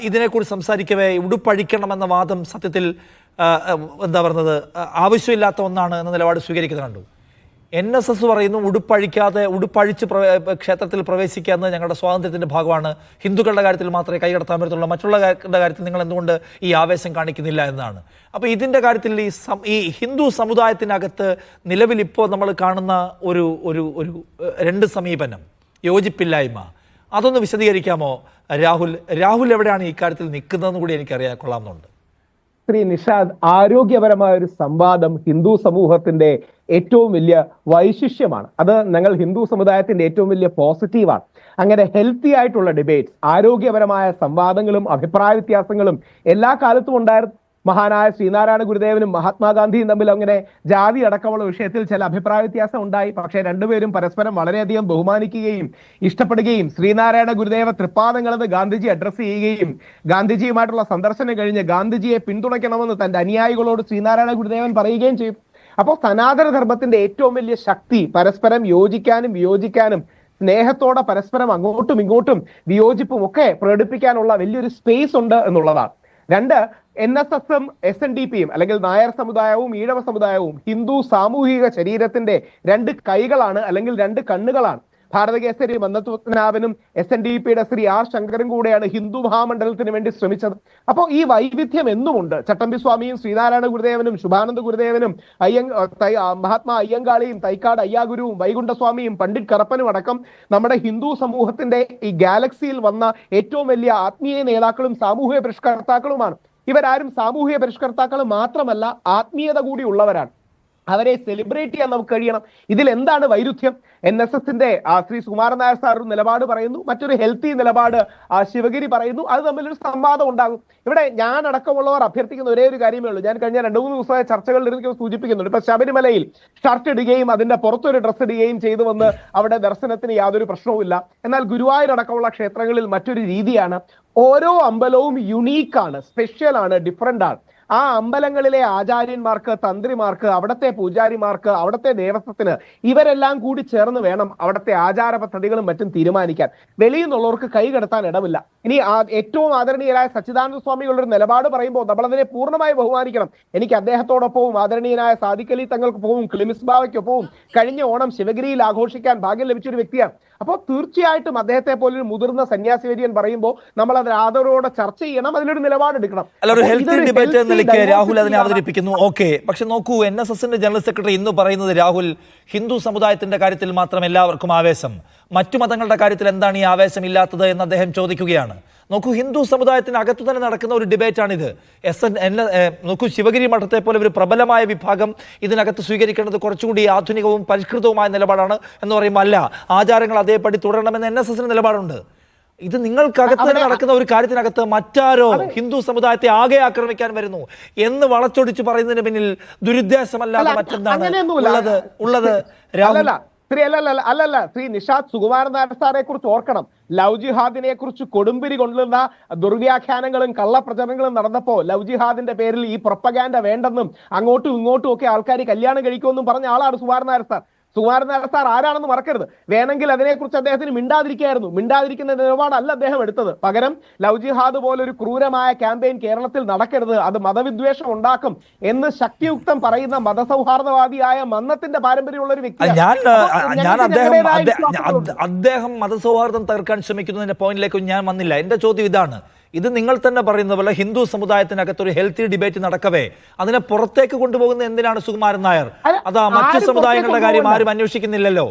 ഇതിനെക്കുറിച്ച് സംസാരിക്കവേ ഉടുപ്പഴിക്കണമെന്ന വാദം സത്യത്തിൽ എന്താ പറയുന്നത് ആവശ്യമില്ലാത്ത ഒന്നാണ് എന്ന നിലപാട് സ്വീകരിക്കുന്നത് കണ്ടു. NSS പറയുന്നു ഉടുപ്പഴിച്ച് ക്ഷേത്രത്തിൽ പ്രവേശിക്കുക എന്ന് ഞങ്ങളുടെ സ്വാതന്ത്ര്യത്തിൻ്റെ ഭാഗമാണ്, ഹിന്ദുക്കളുടെ കാര്യത്തിൽ മാത്രമേ കൈകടത്താൻ പറ്റത്തുള്ളൂ, മറ്റുള്ള കാര്യത്തിൽ നിങ്ങൾ എന്തുകൊണ്ട് ഈ ആവേശം കാണിക്കുന്നില്ല എന്നാണ്. അപ്പോൾ ഇതിൻ്റെ കാര്യത്തിൽ ഈ ഹിന്ദു സമുദായത്തിനകത്ത് നിലവിൽ ഇപ്പോൾ നമ്മൾ കാണുന്ന ഒരു ഒരു ഒരു രണ്ട് സമീപനം, യോജിപ്പില്ലായ്മ, അതൊന്ന് വിശദീകരിക്കാമോ രാഹുൽ? രാഹുൽ എവിടെയാണ് ഈ കാര്യത്തിൽ നിൽക്കുന്നതെന്ന് കൂടി എനിക്കറിയാൻ കൊള്ളാമെന്നുണ്ട്. ശ്രീ നിഷാദ്, ആരോഗ്യപരമായ ഒരു സംവാദം ഹിന്ദു സമൂഹത്തിന്റെ ഏറ്റവും വലിയ വൈശിഷ്ട്യമാണ്. അത് ഞങ്ങൾ ഹിന്ദു സമുദായത്തിന്റെ ഏറ്റവും വലിയ പോസിറ്റീവാണ്. അങ്ങനെ ഹെൽത്തി ആയിട്ടുള്ള ഡിബേറ്റ്സ്, ആരോഗ്യപരമായ സംവാദങ്ങളും അഭിപ്രായ വ്യത്യാസങ്ങളും എല്ലാ കാലത്തും ഉണ്ടായിരുന്നു. മഹാനായ ശ്രീനാരായണ ഗുരുദേവനും മഹാത്മാഗാന്ധിയും തമ്മിൽ അങ്ങനെ ജാതി അടക്കമുള്ള വിഷയത്തിൽ ചില അഭിപ്രായ വ്യത്യാസം ഉണ്ടായി. പക്ഷേ രണ്ടുപേരും പരസ്പരം വളരെയധികം ബഹുമാനിക്കുകയും ഇഷ്ടപ്പെടുകയും ശ്രീനാരായണ ഗുരുദേവ തൃപ്പാദങ്ങളെന്ന് ഗാന്ധിജി അഡ്രസ്സ് ചെയ്യുകയും ഗാന്ധിജിയുമായിട്ടുള്ള സന്ദർശനം കഴിഞ്ഞ് ഗാന്ധിജിയെ പിന്തുണയ്ക്കണമെന്ന് തന്റെ അനുയായികളോട് ശ്രീനാരായണ ഗുരുദേവൻ പറയുകയും ചെയ്തു. അപ്പോൾ സനാതന ധർമ്മത്തിന്റെ ഏറ്റവും വലിയ ശക്തി പരസ്പരം യോജിക്കാനും വിയോജിക്കാനും സ്നേഹത്തോടെ പരസ്പരം അങ്ങോട്ടും ഇങ്ങോട്ടും വിയോജിപ്പും ഒക്കെ പ്രകടിപ്പിക്കാനുള്ള വലിയൊരു സ്പേസ് ഉണ്ട് എന്നുള്ളതാണ്. രണ്ട്, NSSും SNDPയും അല്ലെങ്കിൽ നായർ സമുദായവും ഈഴവ സമുദായവും ഹിന്ദു സാമൂഹിക ശരീരത്തിന്റെ രണ്ട് കൈകളാണ്, അല്ലെങ്കിൽ രണ്ട് കണ്ണുകളാണ്. ഭാരതകേസരി മന്നത്വനാഭനും SNDPയുടെ ശ്രീ R ശങ്കരും കൂടെയാണ് ഹിന്ദു മഹാമണ്ഡലത്തിന് വേണ്ടി ശ്രമിച്ചത്. അപ്പോൾ ഈ വൈവിധ്യം എന്നുമുണ്ട്. ചട്ടമ്പി സ്വാമിയും ശ്രീനാരായണ ഗുരുദേവനും ശുഭാനന്ദ ഗുരുദേവനും മഹാത്മാ അയ്യങ്കാളിയും തൈക്കാട് അയ്യാഗുരുവും വൈകുണ്ഠസ്വാമിയും പണ്ഡിറ്റ് കറപ്പനും അടക്കം നമ്മുടെ ഹിന്ദു സമൂഹത്തിന്റെ ഈ ഗാലക്സിയിൽ വന്ന ഏറ്റവും വലിയ ആത്മീയ നേതാക്കളും സാമൂഹിക പരിഷ്കർത്താക്കളുമാണ്. ഇവരാരും സാമൂഹിക പരിഷ്കർത്താക്കൾ മാത്രമല്ല, ആത്മീയത കൂടി ഉള്ളവരാണ്. അവരെ സെലിബ്രേറ്റ് ചെയ്യാൻ നമുക്ക് കഴിയണം. ഇതിൽ എന്താണ് വൈരുദ്ധ്യം? NSSന്റെ ശ്രീ സുകുമാരൻ നായർ സാർ ഒരു നിലപാട് പറയുന്നു, മറ്റൊരു ഹെൽത്തി നിലപാട് ശിവഗിരി പറയുന്നു. അത് തമ്മിലൊരു സംവാദം ഉണ്ടാകും. ഇവിടെ ഞാൻ അടക്കമുള്ളവർ അഭ്യർത്ഥിക്കുന്ന ഒരേ ഒരു കാര്യമേ ഉള്ളൂ. ഞാൻ കഴിഞ്ഞ 2-3 ദിവസമായ ചർച്ചകളിൽ എനിക്ക് സൂചിപ്പിക്കുന്നുണ്ട്. ഇപ്പൊ ശബരിമലയിൽ ഷർട്ട് ഇടുകയും അതിന്റെ പുറത്തൊരു ഡ്രസ്സ് ഇടുകയും ചെയ്തു വന്ന് അവിടെ ദർശനത്തിന് യാതൊരു പ്രശ്നവുമില്ല. എന്നാൽ ഗുരുവായൂർ അടക്കമുള്ള ക്ഷേത്രങ്ങളിൽ മറ്റൊരു രീതിയാണ്. ഓരോ അമ്പലവും യുണീക്കാണ്, സ്പെഷ്യലാണ്, ഡിഫറൻ്റ് ആണ്. ആ അമ്പലങ്ങളിലെ ആചാര്യന്മാർക്ക്, തന്ത്രിമാർക്ക്, അവിടുത്തെ പൂജാരിമാർക്ക്, അവിടുത്തെ ദേവസ്വത്തിന് ഇവരെല്ലാം കൂടി ചേർന്ന് വേണം അവിടുത്തെ ആചാര പദ്ധതികളും മറ്റും തീരുമാനിക്കാൻ. വെളിയിൽ നിന്നുള്ളവർക്ക് കൈകടത്താൻ ഇടമില്ല. ഇനി ഏറ്റവും ആദരണീയരായ സച്ചിദാനന്ദ സ്വാമികളുടെ ഒരു നിലപാട് പറയുമ്പോൾ നമ്മൾ അതിനെ പൂർണ്ണമായി ബഹുമാനിക്കണം. എനിക്ക് അദ്ദേഹത്തോടൊപ്പവും ആദരണീയനായ സാദിഖ് അലി തങ്ങൾക്കൊപ്പവും ക്ലിമിസ് ബാവയ്ക്കൊപ്പവും കഴിഞ്ഞ ഓണം ശിവഗിരിയിൽ ആഘോഷിക്കാൻ ഭാഗ്യം ലഭിച്ചൊരു വ്യക്തിയാണ്. അപ്പോൾ തീർച്ചയായിട്ടും അദ്ദേഹത്തെ പോലൊരു മുതിർന്ന സന്യാസി വര്യൻ പറയുമ്പോൾ നമ്മൾ അത് ആദരവോടെ ചർച്ച ചെയ്യണം, അതിലൊരു നിലപാടെടുക്കണം. രാഹുൽ അതിനെ അവതരിപ്പിക്കുന്നു. ഓക്കെ, പക്ഷെ നോക്കൂ, NSSന്റെ ജനറൽ സെക്രട്ടറി ഇന്ന് പറയുന്നത്, രാഹുൽ, ഹിന്ദു സമുദായത്തിന്റെ കാര്യത്തിൽ മാത്രം എല്ലാവർക്കും ആവേശം, മറ്റു മതങ്ങളുടെ കാര്യത്തിൽ എന്താണ് ഈ ആവേശം ഇല്ലാത്തത് എന്ന് അദ്ദേഹം ചോദിക്കുകയാണ്. നോക്കൂ, ഹിന്ദു സമുദായത്തിന് അകത്തു തന്നെ നടക്കുന്ന ഒരു ഡിബേറ്റാണിത്. നോക്കൂ, ശിവഗിരി മഠത്തെ പോലെ ഒരു പ്രബലമായ വിഭാഗം ഇതിനകത്ത് സ്വീകരിക്കേണ്ടത് കുറച്ചുകൂടി ആധുനികവും പരിഷ്കൃതവുമായ നിലപാടാണ് എന്ന് പറയുമ്പോൾ അല്ല, ആചാരങ്ങൾ അതേപടി തുടരണമെന്ന് NSSന് നിലപാടുണ്ട്. ഇത് നിങ്ങൾക്കകത്ത് തന്നെ നടക്കുന്ന ഒരു കാര്യത്തിനകത്ത് മറ്റാരോ ഹിന്ദു സമുദായത്തെ ആകെ ആക്രമിക്കാൻ വരുന്നു എന്ന് വളച്ചൊടിച്ച് പറയുന്നതിന് പിന്നിൽ ദുരുദ്ദേശമല്ലാതെ മറ്റെന്താണ് ഉള്ളത്? രാഹുൽ, അല്ലല്ല, ശ്രീ നിഷാദ്, സുകുമാരൻ നായർ സാറെ കുറിച്ച് ഓർക്കണം. ലവ് ജിഹാദിനെ കുറിച്ച് കൊടുമ്പിരി കൊണ്ടുവന്ന ദുർവ്യാഖ്യാനങ്ങളും കള്ളപ്രചരണങ്ങളും നടന്നപ്പോ ലവ് ജിഹാദിന്റെ പേരിൽ ഈ പ്രൊപ്പഗാൻഡ വേണ്ടെന്നും അങ്ങോട്ടും ഇങ്ങോട്ടും ഒക്കെ ആൾക്കാർ കല്യാണം കഴിക്കുമെന്നും പറഞ്ഞ ആളാണ് സുകുമാരൻ നായർ സാർ. സുകുമാരൻ നായർ സാർ ആരാണെന്ന് മറക്കരുത്. വേണമെങ്കിൽ അതിനെക്കുറിച്ച് അദ്ദേഹത്തിന് മിണ്ടാതിരിക്കായിരുന്നു. മിണ്ടാതിരിക്കുന്ന നിലപാടല്ല അദ്ദേഹം എടുത്തത്. പകരം ലവ് ജിഹാദ് പോലൊരു ക്രൂരമായ ക്യാമ്പയിൻ കേരളത്തിൽ നടക്കരുത്, അത് മതവിദ്വേഷം ഉണ്ടാക്കും എന്ന് ശക്തിയുക്തം പറയുന്ന മതസൗഹാർദ്ദവാദിയായ മന്നത്തിന്റെ പാരമ്പര്യമുള്ള ഒരു വ്യക്തി. അദ്ദേഹം മതസൗഹാർദ്ദം തകർക്കാൻ ശ്രമിക്കുന്നതിന്റെ പോയിന്റിലേക്ക് ഞാൻ വന്നില്ല. എന്റെ ചോദ്യം ഇതാണ്, ഇത് നിങ്ങൾ തന്നെ പറയുന്നത് പോലെ ഹിന്ദു സമുദായത്തിനകത്തൊരു ഹെൽത്തി ഡിബേറ്റ് നടക്കവേ അതിനെ പുറത്തേക്ക് കൊണ്ടുപോകുന്നത് എന്തിനാണ് സുകുമാരൻ നായർ? അതാ മറ്റു സമുദായങ്ങളുടെ കാര്യം ആരും അന്വേഷിക്കുന്നില്ലല്ലോ.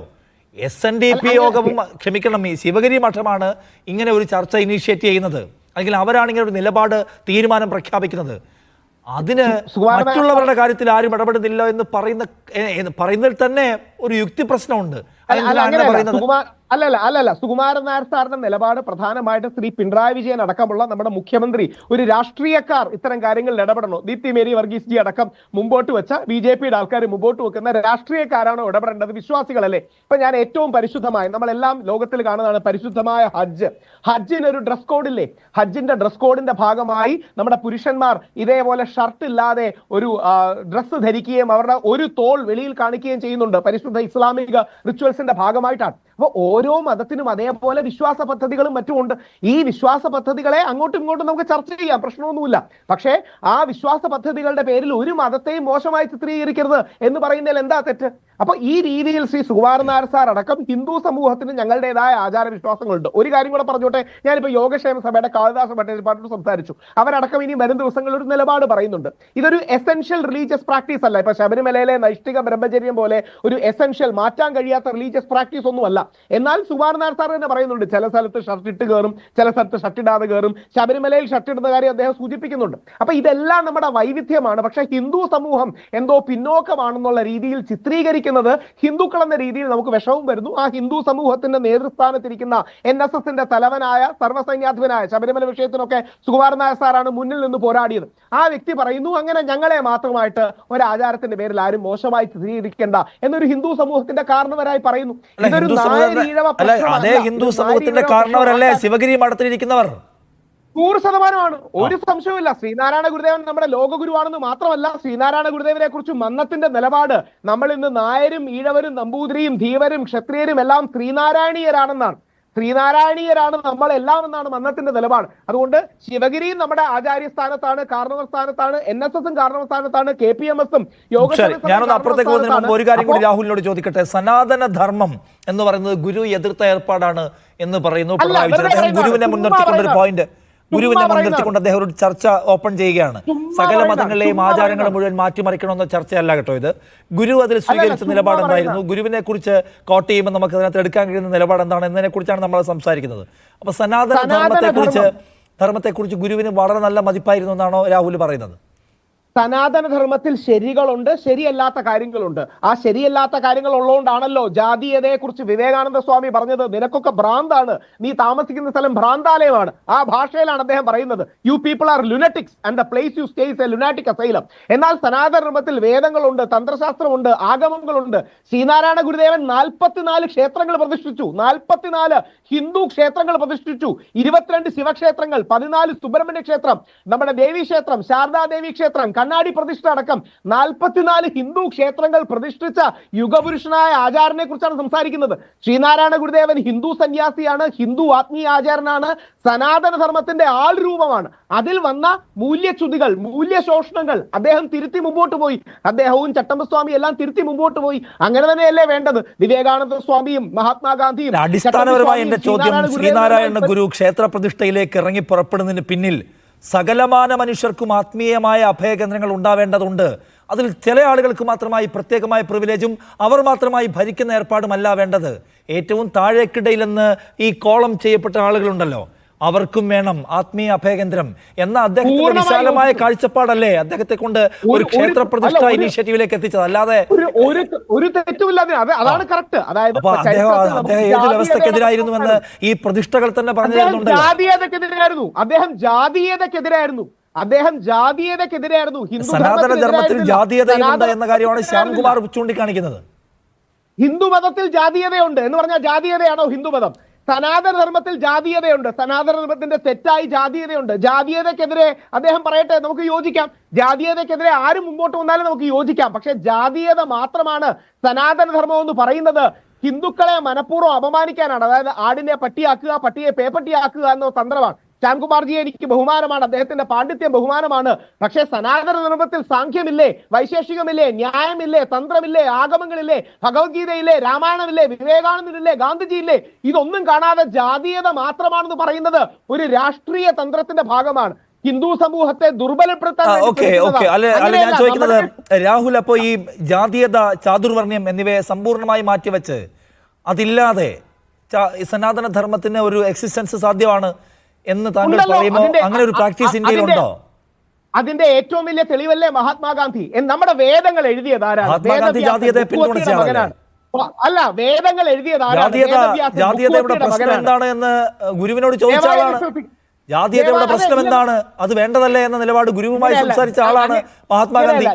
SNDP യോഗവും, ക്ഷമിക്കണം, ഈ ശിവഗിരി മഠമാണ് ഇങ്ങനെ ഒരു ചർച്ച ഇനീഷ്യേറ്റ് ചെയ്യുന്നത്, അല്ലെങ്കിൽ അവരാണ് ഇങ്ങനെ ഒരു നിലപാട്, തീരുമാനം പ്രഖ്യാപിക്കുന്നത്. അതിന് മറ്റുള്ളവരുടെ കാര്യത്തിൽ ആരും ഇടപെടുന്നില്ല എന്ന് പറയുന്നതിൽ തന്നെ ഒരു യുക്തി പ്രശ്നമുണ്ട്. അല്ലല്ല, സുകുമാരൻ നായർ സാറിന്റെ നിലപാട് പ്രധാനമായിട്ട് ശ്രീ പിണറായി വിജയൻ അടക്കമുള്ള നമ്മുടെ മുഖ്യമന്ത്രി, ഒരു രാഷ്ട്രീയക്കാർ ഇത്തരം കാര്യങ്ങളിൽ ഇടപെടണോ? ദീപ്തി മേരി വർഗീസ് ജി അടക്കം മുമ്പോട്ട് വെച്ച BJPയുടെ ആൾക്കാർ മുമ്പോട്ട് വെക്കുന്ന രാഷ്ട്രീയക്കാരാണോ ഇടപെടേണ്ടത്? വിശ്വാസികളല്ലേ? ഇപ്പൊ ഞാൻ ഏറ്റവും പരിശുദ്ധമായ, നമ്മളെല്ലാം ലോകത്തിൽ കാണുന്നതാണ് പരിശുദ്ധമായ ഹജ്ജ്. ഹജ്ജിന് ഒരു ഡ്രസ് കോഡില്ലേ? ഹജ്ജിന്റെ ഡ്രസ് കോഡിന്റെ ഭാഗമായി നമ്മുടെ പുരുഷന്മാർ ഇതേപോലെ ഷർട്ട് ഇല്ലാതെ ഒരു ഡ്രസ്സ് ധരിക്കുകയും അവരുടെ ഒരു തോൾ വെളിയിൽ കാണിക്കുകയും ചെയ്യുന്നുണ്ട്. പരിശുദ്ധ ഇസ്ലാമിക റിച്വൽസിന്റെ ഭാഗമായിട്ടാണ്. അപ്പൊ ഓരോ മതത്തിനും അതേപോലെ വിശ്വാസ പദ്ധതികളും മറ്റുമുണ്ട്. ഈ വിശ്വാസ പദ്ധതികളെ അങ്ങോട്ടും ഇങ്ങോട്ടും നമുക്ക് ചർച്ച ചെയ്യാം, പ്രശ്നമൊന്നുമില്ല. പക്ഷേ ആ വിശ്വാസ പദ്ധതികളുടെ പേരിൽ ഒരു മതത്തെയും മോശമായി ചിത്രീകരിക്കരുത് എന്ന് പറയുന്നതിൽ എന്താ തെറ്റ്? അപ്പൊ ഈ രീതിയിൽ ശ്രീ സുകുമാരൻ നായർ സാർ അടക്കം ഹിന്ദു സമൂഹത്തിന് ഞങ്ങളുടേതായ ആചാര വിശ്വാസങ്ങളുണ്ട്. ഒരു കാര്യം കൂടെ പറഞ്ഞോട്ടെ, ഞാനിപ്പോ യോഗക്ഷേമ സഭയുടെ കാളിദാസ ഭട്ടതിരിപ്പാടിനോട് സംസാരിച്ചു. അവരടക്കം ഇനി വരും ദിവസങ്ങളിൽ ഒരു നിലപാട് പറയുന്നുണ്ട്. ഇതൊരു എസെൻഷ്യൽ റിലീജിയസ് പ്രാക്ടീസ് അല്ല. ഇപ്പൊ ശബരിമലയിലെ നൈഷ്ഠിക ബ്രഹ്മചര്യം പോലെ ഒരു എസെൻഷ്യൽ, മാറ്റാൻ കഴിയാത്ത റിലീജിയസ് പ്രാക്ടീസ് ഒന്നുമല്ല. എന്നാൽ സുകുമാരൻ നായർ സാർ തന്നെ പറയുന്നുണ്ട്, ചില സ്ഥലത്ത് ഷർട്ട് ഇട്ട് കയറും, ചില സ്ഥലത്ത് ഷർട്ട് ഇടാതെ കയറും. ശബരിമലയിൽ ഷർട്ട് ഇടുന്ന കാര്യം അദ്ദേഹം സൂചിപ്പിക്കുന്നുണ്ട്. അപ്പൊ ഇതെല്ലാം നമ്മുടെ വൈവിധ്യമാണ്. പക്ഷെ ഹിന്ദു സമൂഹം എന്തോ പിന്നോക്കമാണെന്നുള്ള രീതിയിൽ ചിത്രീകരിക്കുന്നത് ഹിന്ദുക്കൾ എന്ന രീതിയിൽ നമുക്ക് വിഷമം വരുന്നു. ആ ഹിന്ദു സമൂഹത്തിന്റെ നേതൃസ്ഥാനത്തിരിക്കുന്ന NSSന്റെ തലവനായ സർവ്വസൈന്യാധിപനായ ശബരിമല വിഷയത്തിനൊക്കെ സുകുമാരൻ നായർ സാറാണ് മുന്നിൽ നിന്ന് പോരാടിയത്. ആ വ്യക്തി പറയുന്നു, അങ്ങനെ ഞങ്ങളെ മാത്രമായിട്ട് ഒരു ആചാരത്തിന്റെ പേരിൽ ആരും മോശമായി ചിത്രീകരിക്കേണ്ട എന്നൊരു ഹിന്ദു സമൂഹത്തിന്റെ കാരണവരായി പറയുന്നു. ഇതൊരു അതേ ഹിന്ദു സമൂഹത്തിന്റെ കാരണവരല്ലേ ശിവഗിരി മഠത്തിലിരിക്കുന്നവർ? 100%. ഒരു സംശയവുമില്ല. ശ്രീനാരായണ ഗുരുദേവൻ നമ്മുടെ ലോകഗുരുവാണെന്ന് മാത്രമല്ല, ശ്രീനാരായണ ഗുരുദേവനെ കുറിച്ച് മന്നത്തിന്റെ നിലപാട് നമ്മൾ ഇന്ന് നായരും ഈഴവരും നമ്പൂതിരിയും ധീവരും ക്ഷത്രിയരും എല്ലാം ശ്രീനാരായണീയരാണെന്നാണ്. ശ്രീനാരായണീയരാണ് നമ്മളെല്ലാം എന്നാണ് മന്നത്തിന്റെ നിലപാട്. അതുകൊണ്ട് ശിവഗിരിയും നമ്മുടെ ആചാര്യസ്ഥാനത്താണ്, കാരണവർ സ്ഥാനത്താണ്, NSSും കാരണവർ സ്ഥാനത്താണ്, KPMSും ഞാനൊന്ന് അപ്പുറത്തേക്ക് പോകുന്നതിന് ഒരു കാര്യം കൂടി രാഹുലിനോട് ചോദിക്കട്ടെ. സനാതന ധർമ്മം എന്ന് പറയുന്നത് ഗുരു എതിർത്ത ഏർപ്പാടാണ് എന്ന് പറയുന്നു പിണറായി വിജയൻ. അദ്ദേഹം ഗുരുവിനെ മുൻനിർത്തിക്കൊണ്ടൊരു പോയിന്റ്, ഗുരുവിനെ മുൻനിർത്തിക്കൊണ്ട് അദ്ദേഹം ഒരു ചർച്ച ഓപ്പൺ ചെയ്യുകയാണ്. സകല മതങ്ങളിലെയും ആചാരങ്ങൾ മുഴുവൻ മാറ്റിമറിക്കണമെന്ന ചർച്ചയല്ല കേട്ടോ ഇത്. ഗുരു അതിൽ സ്വീകരിച്ച നിലപാട് എന്തായിരുന്നു? ഗുരുവിനെ കുറിച്ച് കോട്ട് ചെയ്യുമ്പോൾ നമുക്ക് അതിനകത്ത് എടുക്കാൻ കഴിയുന്ന നിലപാട് എന്താണ് എന്നതിനെ കുറിച്ചാണ് നമ്മൾ സംസാരിക്കുന്നത്. അപ്പൊ സനാതന ധർമ്മത്തെക്കുറിച്ച് ഗുരുവിന് വളരെ നല്ല മതിപ്പായിരുന്നു എന്നാണോ രാഹുൽ പറയുന്നത്? സനാതന ധർമ്മത്തിൽ ശരികളുണ്ട്, ശരിയല്ലാത്ത കാര്യങ്ങളുണ്ട്. ആ ശരിയല്ലാത്ത കാര്യങ്ങൾ ഉള്ളതുകൊണ്ടാണല്ലോ ജാതീയതയെ കുറിച്ച് വിവേകാനന്ദ സ്വാമി പറഞ്ഞത്, നിനക്കൊക്കെ ഭ്രാന്താണ്, നീ താമസിക്കുന്ന സ്ഥലം ഭ്രാന്താലയമാണ്. ആ ഭാഷയിലാണ് അദ്ദേഹം പറയുന്നത്, you people are lunatics and the place you stay is a lunatic asylum. എന്നാൽ സനാതന ധർമ്മത്തിൽ വേദങ്ങളുണ്ട്, തന്ത്രശാസ്ത്രമുണ്ട്, ആഗമങ്ങളുണ്ട്. ശ്രീനാരായണ ഗുരുദേവൻ 44 ക്ഷേത്രങ്ങൾ പ്രതിഷ്ഠിച്ചു, 44 ഹിന്ദു ക്ഷേത്രങ്ങൾ പ്രതിഷ്ഠിച്ചു, 22 ശിവക്ഷേത്രങ്ങൾ, 14 സുബ്രഹ്മണ്യ ക്ഷേത്രം, നമ്മുടെ ദേവി ക്ഷേത്രം, ശാരദാദേവി ക്ഷേത്രം, കണ്ണാടി പ്രതിഷ്ഠ അടക്കം 44 ഹിന്ദു ക്ഷേത്രങ്ങൾ പ്രതിഷ്ഠിച്ച യുഗപുരുഷനായ ആചാരനെ കുറിച്ചാണ് സംസാരിക്കുന്നത്. ശ്രീനാരായണ ഗുരുദേവൻ ഹിന്ദു സന്യാസിയാണ്, ഹിന്ദു ആത്മീയ ആചാരനാണ്, സനാതന ധർമ്മത്തിന്റെ ആൾ രൂപമാണ്. അതിൽ വന്ന മൂല്യച്യുതികൾ, മൂല്യശോഷണങ്ങൾ അദ്ദേഹം തിരുത്തി മുമ്പോട്ട് പോയി. അദ്ദേഹവും ചട്ടമ്പസ്വാമി എല്ലാം തിരുത്തി മുമ്പോട്ട് പോയി. അങ്ങനെ തന്നെയല്ലേ വേണ്ടത്. വിവേകാനന്ദ സ്വാമിയും മഹാത്മാഗാന്ധിയും. അടിസ്ഥാനപരമായി എന്റെ ചോദ്യം, ശ്രീനാരായണ ഗുരു ക്ഷേത്ര പ്രതിഷ്ഠയിലേക്ക് ഇറങ്ങി പുറപ്പെടുന്നതിന് പിന്നിൽ സകലമാന മനുഷ്യർക്കും ആത്മീയമായ അഭയകേന്ദ്രങ്ങൾ ഉണ്ടാവേണ്ടതുണ്ട്. അതിൽ ചില ആളുകൾക്ക് മാത്രമായി പ്രത്യേകമായ പ്രിവിലേജും അവർ മാത്രമായി ഭരിക്കുന്ന ഏർപ്പാടുമല്ല വേണ്ടത്. ഏറ്റവും താഴേക്കിടയിൽ നിന്ന് ഈ കോളം ചെയ്യപ്പെട്ട ആളുകളുണ്ടല്ലോ, അവർക്കും വേണം ആത്മീയ അഭയകേന്ദ്രം എന്ന അദ്ദേഹത്തിന്റെ വിശാലമായ കാഴ്ചപ്പാടല്ലേ അദ്ദേഹത്തെ കൊണ്ട് ഒരു ക്ഷേത്ര പ്രതിഷ്ഠ ഇനീഷ്യേറ്റീവിലേക്ക് എത്തിച്ചത്. അല്ലാതെ ഒരു തെറ്റുമില്ലാതെ അതാണ് കറക്റ്റ്. അതായത് അദ്ദേഹം ഏത് വ്യവസ്ഥക്കെതിരായിരുന്നുവെന്ന് ഈ പ്രതിഷ്ഠകൾ തന്നെ പറഞ്ഞു തരുന്നുണ്ട്. ജാതീയതക്കെതിരായിരുന്നു. സനാതന ധർമ്മത്തിൽ ജാതീയതയുണ്ട് എന്ന കാര്യമാണ് ശ്യാംകുമാർ ചൂണ്ടിക്കാണിക്കുന്നത്. ഹിന്ദു മതത്തിൽ ജാതീയതയുണ്ട് എന്ന് പറഞ്ഞാൽ ജാതീയതയാണോ ഹിന്ദുമതം? സനാതന ധർമ്മത്തിൽ ജാതീയതയുണ്ട്, സനാതന ധർമ്മത്തിന്റെ തെറ്റായി ജാതീയതയുണ്ട്. ജാതീയതക്കെതിരെ അദ്ദേഹം പറയട്ടെ, നമുക്ക് യോജിക്കാം. ജാതീയതക്കെതിരെ ആരും മുമ്പോട്ട് വന്നാലും നമുക്ക് യോജിക്കാം. പക്ഷെ ജാതീയത മാത്രമാണ് സനാതന ധർമ്മം എന്ന് പറയുന്നത് ഹിന്ദുക്കളെ മനഃപൂർവ്വം അപമാനിക്കാനാണ്. അതായത് ആടിനെ പട്ടിയാക്കുക, പട്ടിയെ പേപ്പട്ടിയാക്കുക എന്ന തന്ത്രമാണ്. ശ്യാംകുമാർജിയെ എനിക്ക് ബഹുമാനമാണ്, അദ്ദേഹത്തിന്റെ പാണ്ഡിത്യം ബഹുമാനമാണ്. പക്ഷേ സനാതന ധർമ്മത്തിൽ സാഖ്യമില്ലേ, വൈശേഷികമില്ലേ, ന്യായമില്ലേ, തന്ത്രമില്ലേ, ആഗമങ്ങളില്ലേ, ഭഗവത്ഗീതയില്ലേ, രാമായണമില്ലേ, വിവേകാനന്ദനില്ലേ, ഗാന്ധിജിയില്ലേ? ഇതൊന്നും കാണാതെ ജാതീയത മാത്രമാണെന്ന് പറയുന്നത് ഒരു രാഷ്ട്രീയ തന്ത്രത്തിന്റെ ഭാഗമാണ്. ഹിന്ദു സമൂഹത്തെ ദുർബലപ്പെടുത്താൻ. ഞാൻ ചോദിക്കുന്നത് രാഹുൽ, അപ്പോ ഈ ജാതീയത, ചാതുർവർണ്ണ്യം എന്നിവയെ സമ്പൂർണ്ണമായി മാറ്റിവെച്ച് അതില്ലാതെ സനാതന ധർമ്മത്തിന് ഒരു എക്സിസ്റ്റൻസ് സാധ്യമാണ് എന്ന് താങ്കൾ പറയുമ്പോൾ അങ്ങനെ ഒരു പ്രാക്ടീസ് ഇന്ത്യയിലുണ്ടോ? അതിന്റെ ഏറ്റവും വലിയ തെളിവല്ലേ മഹാത്മാഗാന്ധി? നമ്മുടെ വേദങ്ങൾ എഴുതിയതാരാണ്? ജാതീയതയെ പിന്തുണച്ച മകനാണ്. അല്ല, വേദങ്ങൾ എഴുതിയതാരാണ്? ജാതീയതയുടെ പ്രശ്നം എന്താണ് എന്ന് ഗുരുവിനോട് ചോദിച്ച ആളാണ്. ജാതീയതയുടെ പ്രശ്നം എന്താണ്, അത് വേണ്ടതല്ലേ എന്ന നിലപാട് ഗുരുവുമായി സംസാരിച്ച ആളാണ് മഹാത്മാഗാന്ധി.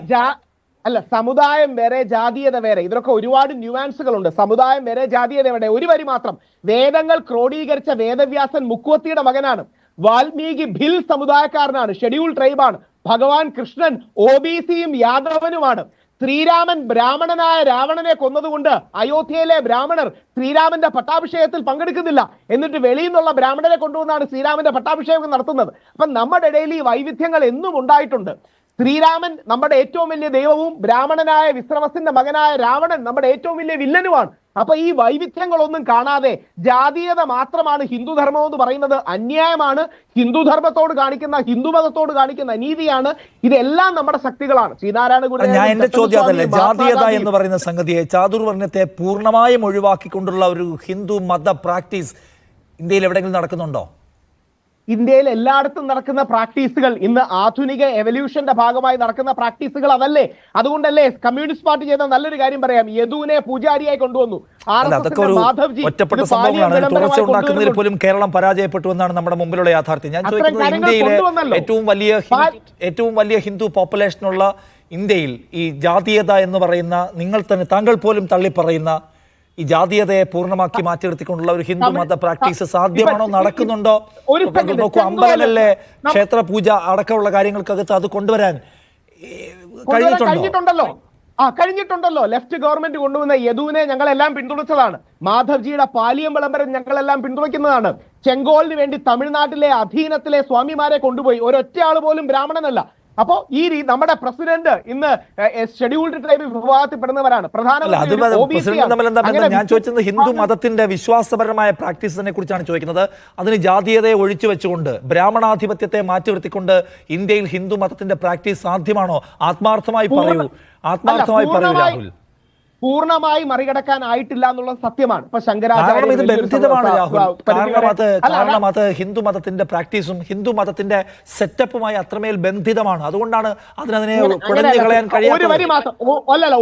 അല്ല, സമുദായം വേറെ, ജാതീയത വേറെ. ഇതിലൊക്കെ ഒരുപാട് ന്യൂവാൻസുകളുണ്ട്. സമുദായം വേറെ, ജാതീയത വേറെ. ഒരു വരി മാത്രം, വേദങ്ങൾ ക്രോഡീകരിച്ച വേദവ്യാസൻ മുക്കുവത്തിയുടെ മകനാണ്. വാൽമീകി ഭിൽ സമുദായക്കാരനാണ്, ഷെഡ്യൂൾ ട്രൈബാണ്. ഭഗവാൻ കൃഷ്ണൻ OBCയും യാദവനുമാണ്. ശ്രീരാമൻ ബ്രാഹ്മണനായ രാവണനെ കൊന്നതുകൊണ്ട് അയോധ്യയിലെ ബ്രാഹ്മണർ ശ്രീരാമന്റെ പട്ടാഭിഷേകത്തിൽ പങ്കെടുക്കുന്നില്ല. എന്നിട്ട് വെളിയിൽ നിന്നുള്ള ബ്രാഹ്മണരെ കൊണ്ടുവന്നാണ് ശ്രീരാമന്റെ പട്ടാഭിഷേകം നടത്തുന്നത്. അപ്പൊ നമ്മുടെ ഇടയിൽ ഈ വൈവിധ്യങ്ങൾ എന്നും ഉണ്ടായിട്ടുണ്ട്. ശ്രീരാമൻ നമ്മുടെ ഏറ്റവും വലിയ ദൈവവും ബ്രാഹ്മണനായ വിശ്രവസിന്റെ മകനായ രാവണൻ നമ്മുടെ ഏറ്റവും വലിയ വില്ലനുമാണ്. അപ്പൊ ഈ വൈവിധ്യങ്ങളൊന്നും കാണാതെ ജാതീയത മാത്രമാണ് ഹിന്ദുധർമ്മം എന്ന് പറയുന്നത് അന്യായമാണ്. ഹിന്ദുധർമ്മത്തോട് കാണിക്കുന്ന, ഹിന്ദുമതത്തോട് കാണിക്കുന്ന അനീതിയാണ്. ഇതെല്ലാം നമ്മുടെ ശക്തികളാണ്. ശ്രീനാരായണ ഞാൻ എന്റെ ചോദ്യം അതല്ലേ, ജാതീയത എന്ന് പറയുന്ന സംഗതിയെ, ചാതുർവർണ്ണത്തെ പൂർണ്ണമായും ഒഴിവാക്കിക്കൊണ്ടുള്ള ഒരു ഹിന്ദു മത പ്രാക്ടീസ് ഇന്ത്യയിൽ എവിടെയെങ്കിലും നടക്കുന്നുണ്ടോ? ഇന്ത്യയിൽ എല്ലായിടത്തും നടക്കുന്ന പ്രാക്ടീസുകൾ ഇന്ന് ആധുനിക എവല്യൂഷന്റെ ഭാഗമായി നടക്കുന്ന പ്രാക്ടീസുകൾ അതല്ലേ? അതുകൊണ്ടല്ലേ കമ്മ്യൂണിസ്റ്റ് പാർട്ടി ചെയ്ത നല്ലൊരു കാര്യം പറയാം, യദുവിനെ പൂജാരിയായി കൊണ്ടുവന്നു. അതൊക്കെ ഒരു ഒറ്റപ്പെട്ട സംഭവങ്ങളാണ്. തുടർച്ച ഉണ്ടാക്കുന്നതിൽ പോലും കേരളം പരാജയപ്പെട്ടു എന്നാണ് നമ്മുടെ മുമ്പിലുള്ള യാഥാർത്ഥ്യം. ഞാൻ ചോദിക്കുന്നത്, ഇന്ത്യയിലെ ഏറ്റവും വലിയ ഹിന്ദു പോപ്പുലേഷനുള്ള ഇന്ത്യയിൽ ഈ ജാതീയത എന്ന് പറയുന്ന, താങ്കൾ പോലും തള്ളിപ്പറയുന്ന ഈ ജാതീയതയെ പൂർണ്ണമാക്കി മാറ്റിയെടുത്തിക്കൊണ്ടുള്ള ഒരു ഹിന്ദു മത പ്രാക്ടീസ് സാധ്യമാണോ, നടക്കുന്നുണ്ടോ? നോക്കൂ, അമ്പലങ്ങളിലെ ക്ഷേത്ര പൂജ അടക്കമുള്ള കാര്യങ്ങൾക്കകത്ത് അത് കൊണ്ടുവരാൻ കഴിഞ്ഞിട്ടുണ്ടല്ലോ. ലെഫ്റ്റ് ഗവൺമെന്റ് കൊണ്ടുവന്ന യദുവിനെ ഞങ്ങളെല്ലാം പിന്തുണച്ചതാണ്. മാധവ്ജിയുടെ പാലിയം വിളംബരം ഞങ്ങളെല്ലാം പിന്തുണയ്ക്കുന്നതാണ്. ചെങ്കോലിന് വേണ്ടി തമിഴ്നാട്ടിലെ അധീനത്തിലെ സ്വാമിമാരെ കൊണ്ടുപോയി. ഒരൊറ്റ ആൾ പോലും ബ്രാഹ്മണനല്ല. അപ്പോ ഈ നമ്മുടെ പ്രസിഡന്റ് ഇന്ന് ഷെഡ്യൂൾഡ് ട്രൈബ് വിഭാഗത്തിൽപ്പെടുന്നവരാണ്. ഞാൻ ചോദിച്ചത് ഹിന്ദു മതത്തിന്റെ വിശ്വാസപരമായ പ്രാക്ടീസിനെ കുറിച്ചാണ് ചോദിക്കുന്നത്. അതിന് ജാതീയതയെ ഒഴിച്ചു വെച്ചുകൊണ്ട്, ബ്രാഹ്മണാധിപത്യത്തെ മാറ്റി നിർത്തിക്കൊണ്ട് ഇന്ത്യയിൽ ഹിന്ദു മതത്തിന്റെ പ്രാക്ടീസ് സാധ്യമാണോ? ആത്മാർത്ഥമായി പറയൂ രാഹുൽ. പൂർണ്ണമായി മറികടക്കാൻ ആയിട്ടില്ല എന്നുള്ളത് സത്യമാണ്. ഇപ്പൊ കാരണം ഇത് ബന്ധിതമാണ് രാഹുൽ. കാരണം അത് ഹിന്ദു മതത്തിന്റെ പ്രാക്ടീസും ഹിന്ദു മതത്തിന്റെ സെറ്റപ്പുമായി അത്രമേൽ ബന്ധിതമാണ്. അതുകൊണ്ടാണ് അതിനെ കുടഞ്ഞു കളയാൻ കഴിയാത്തത്.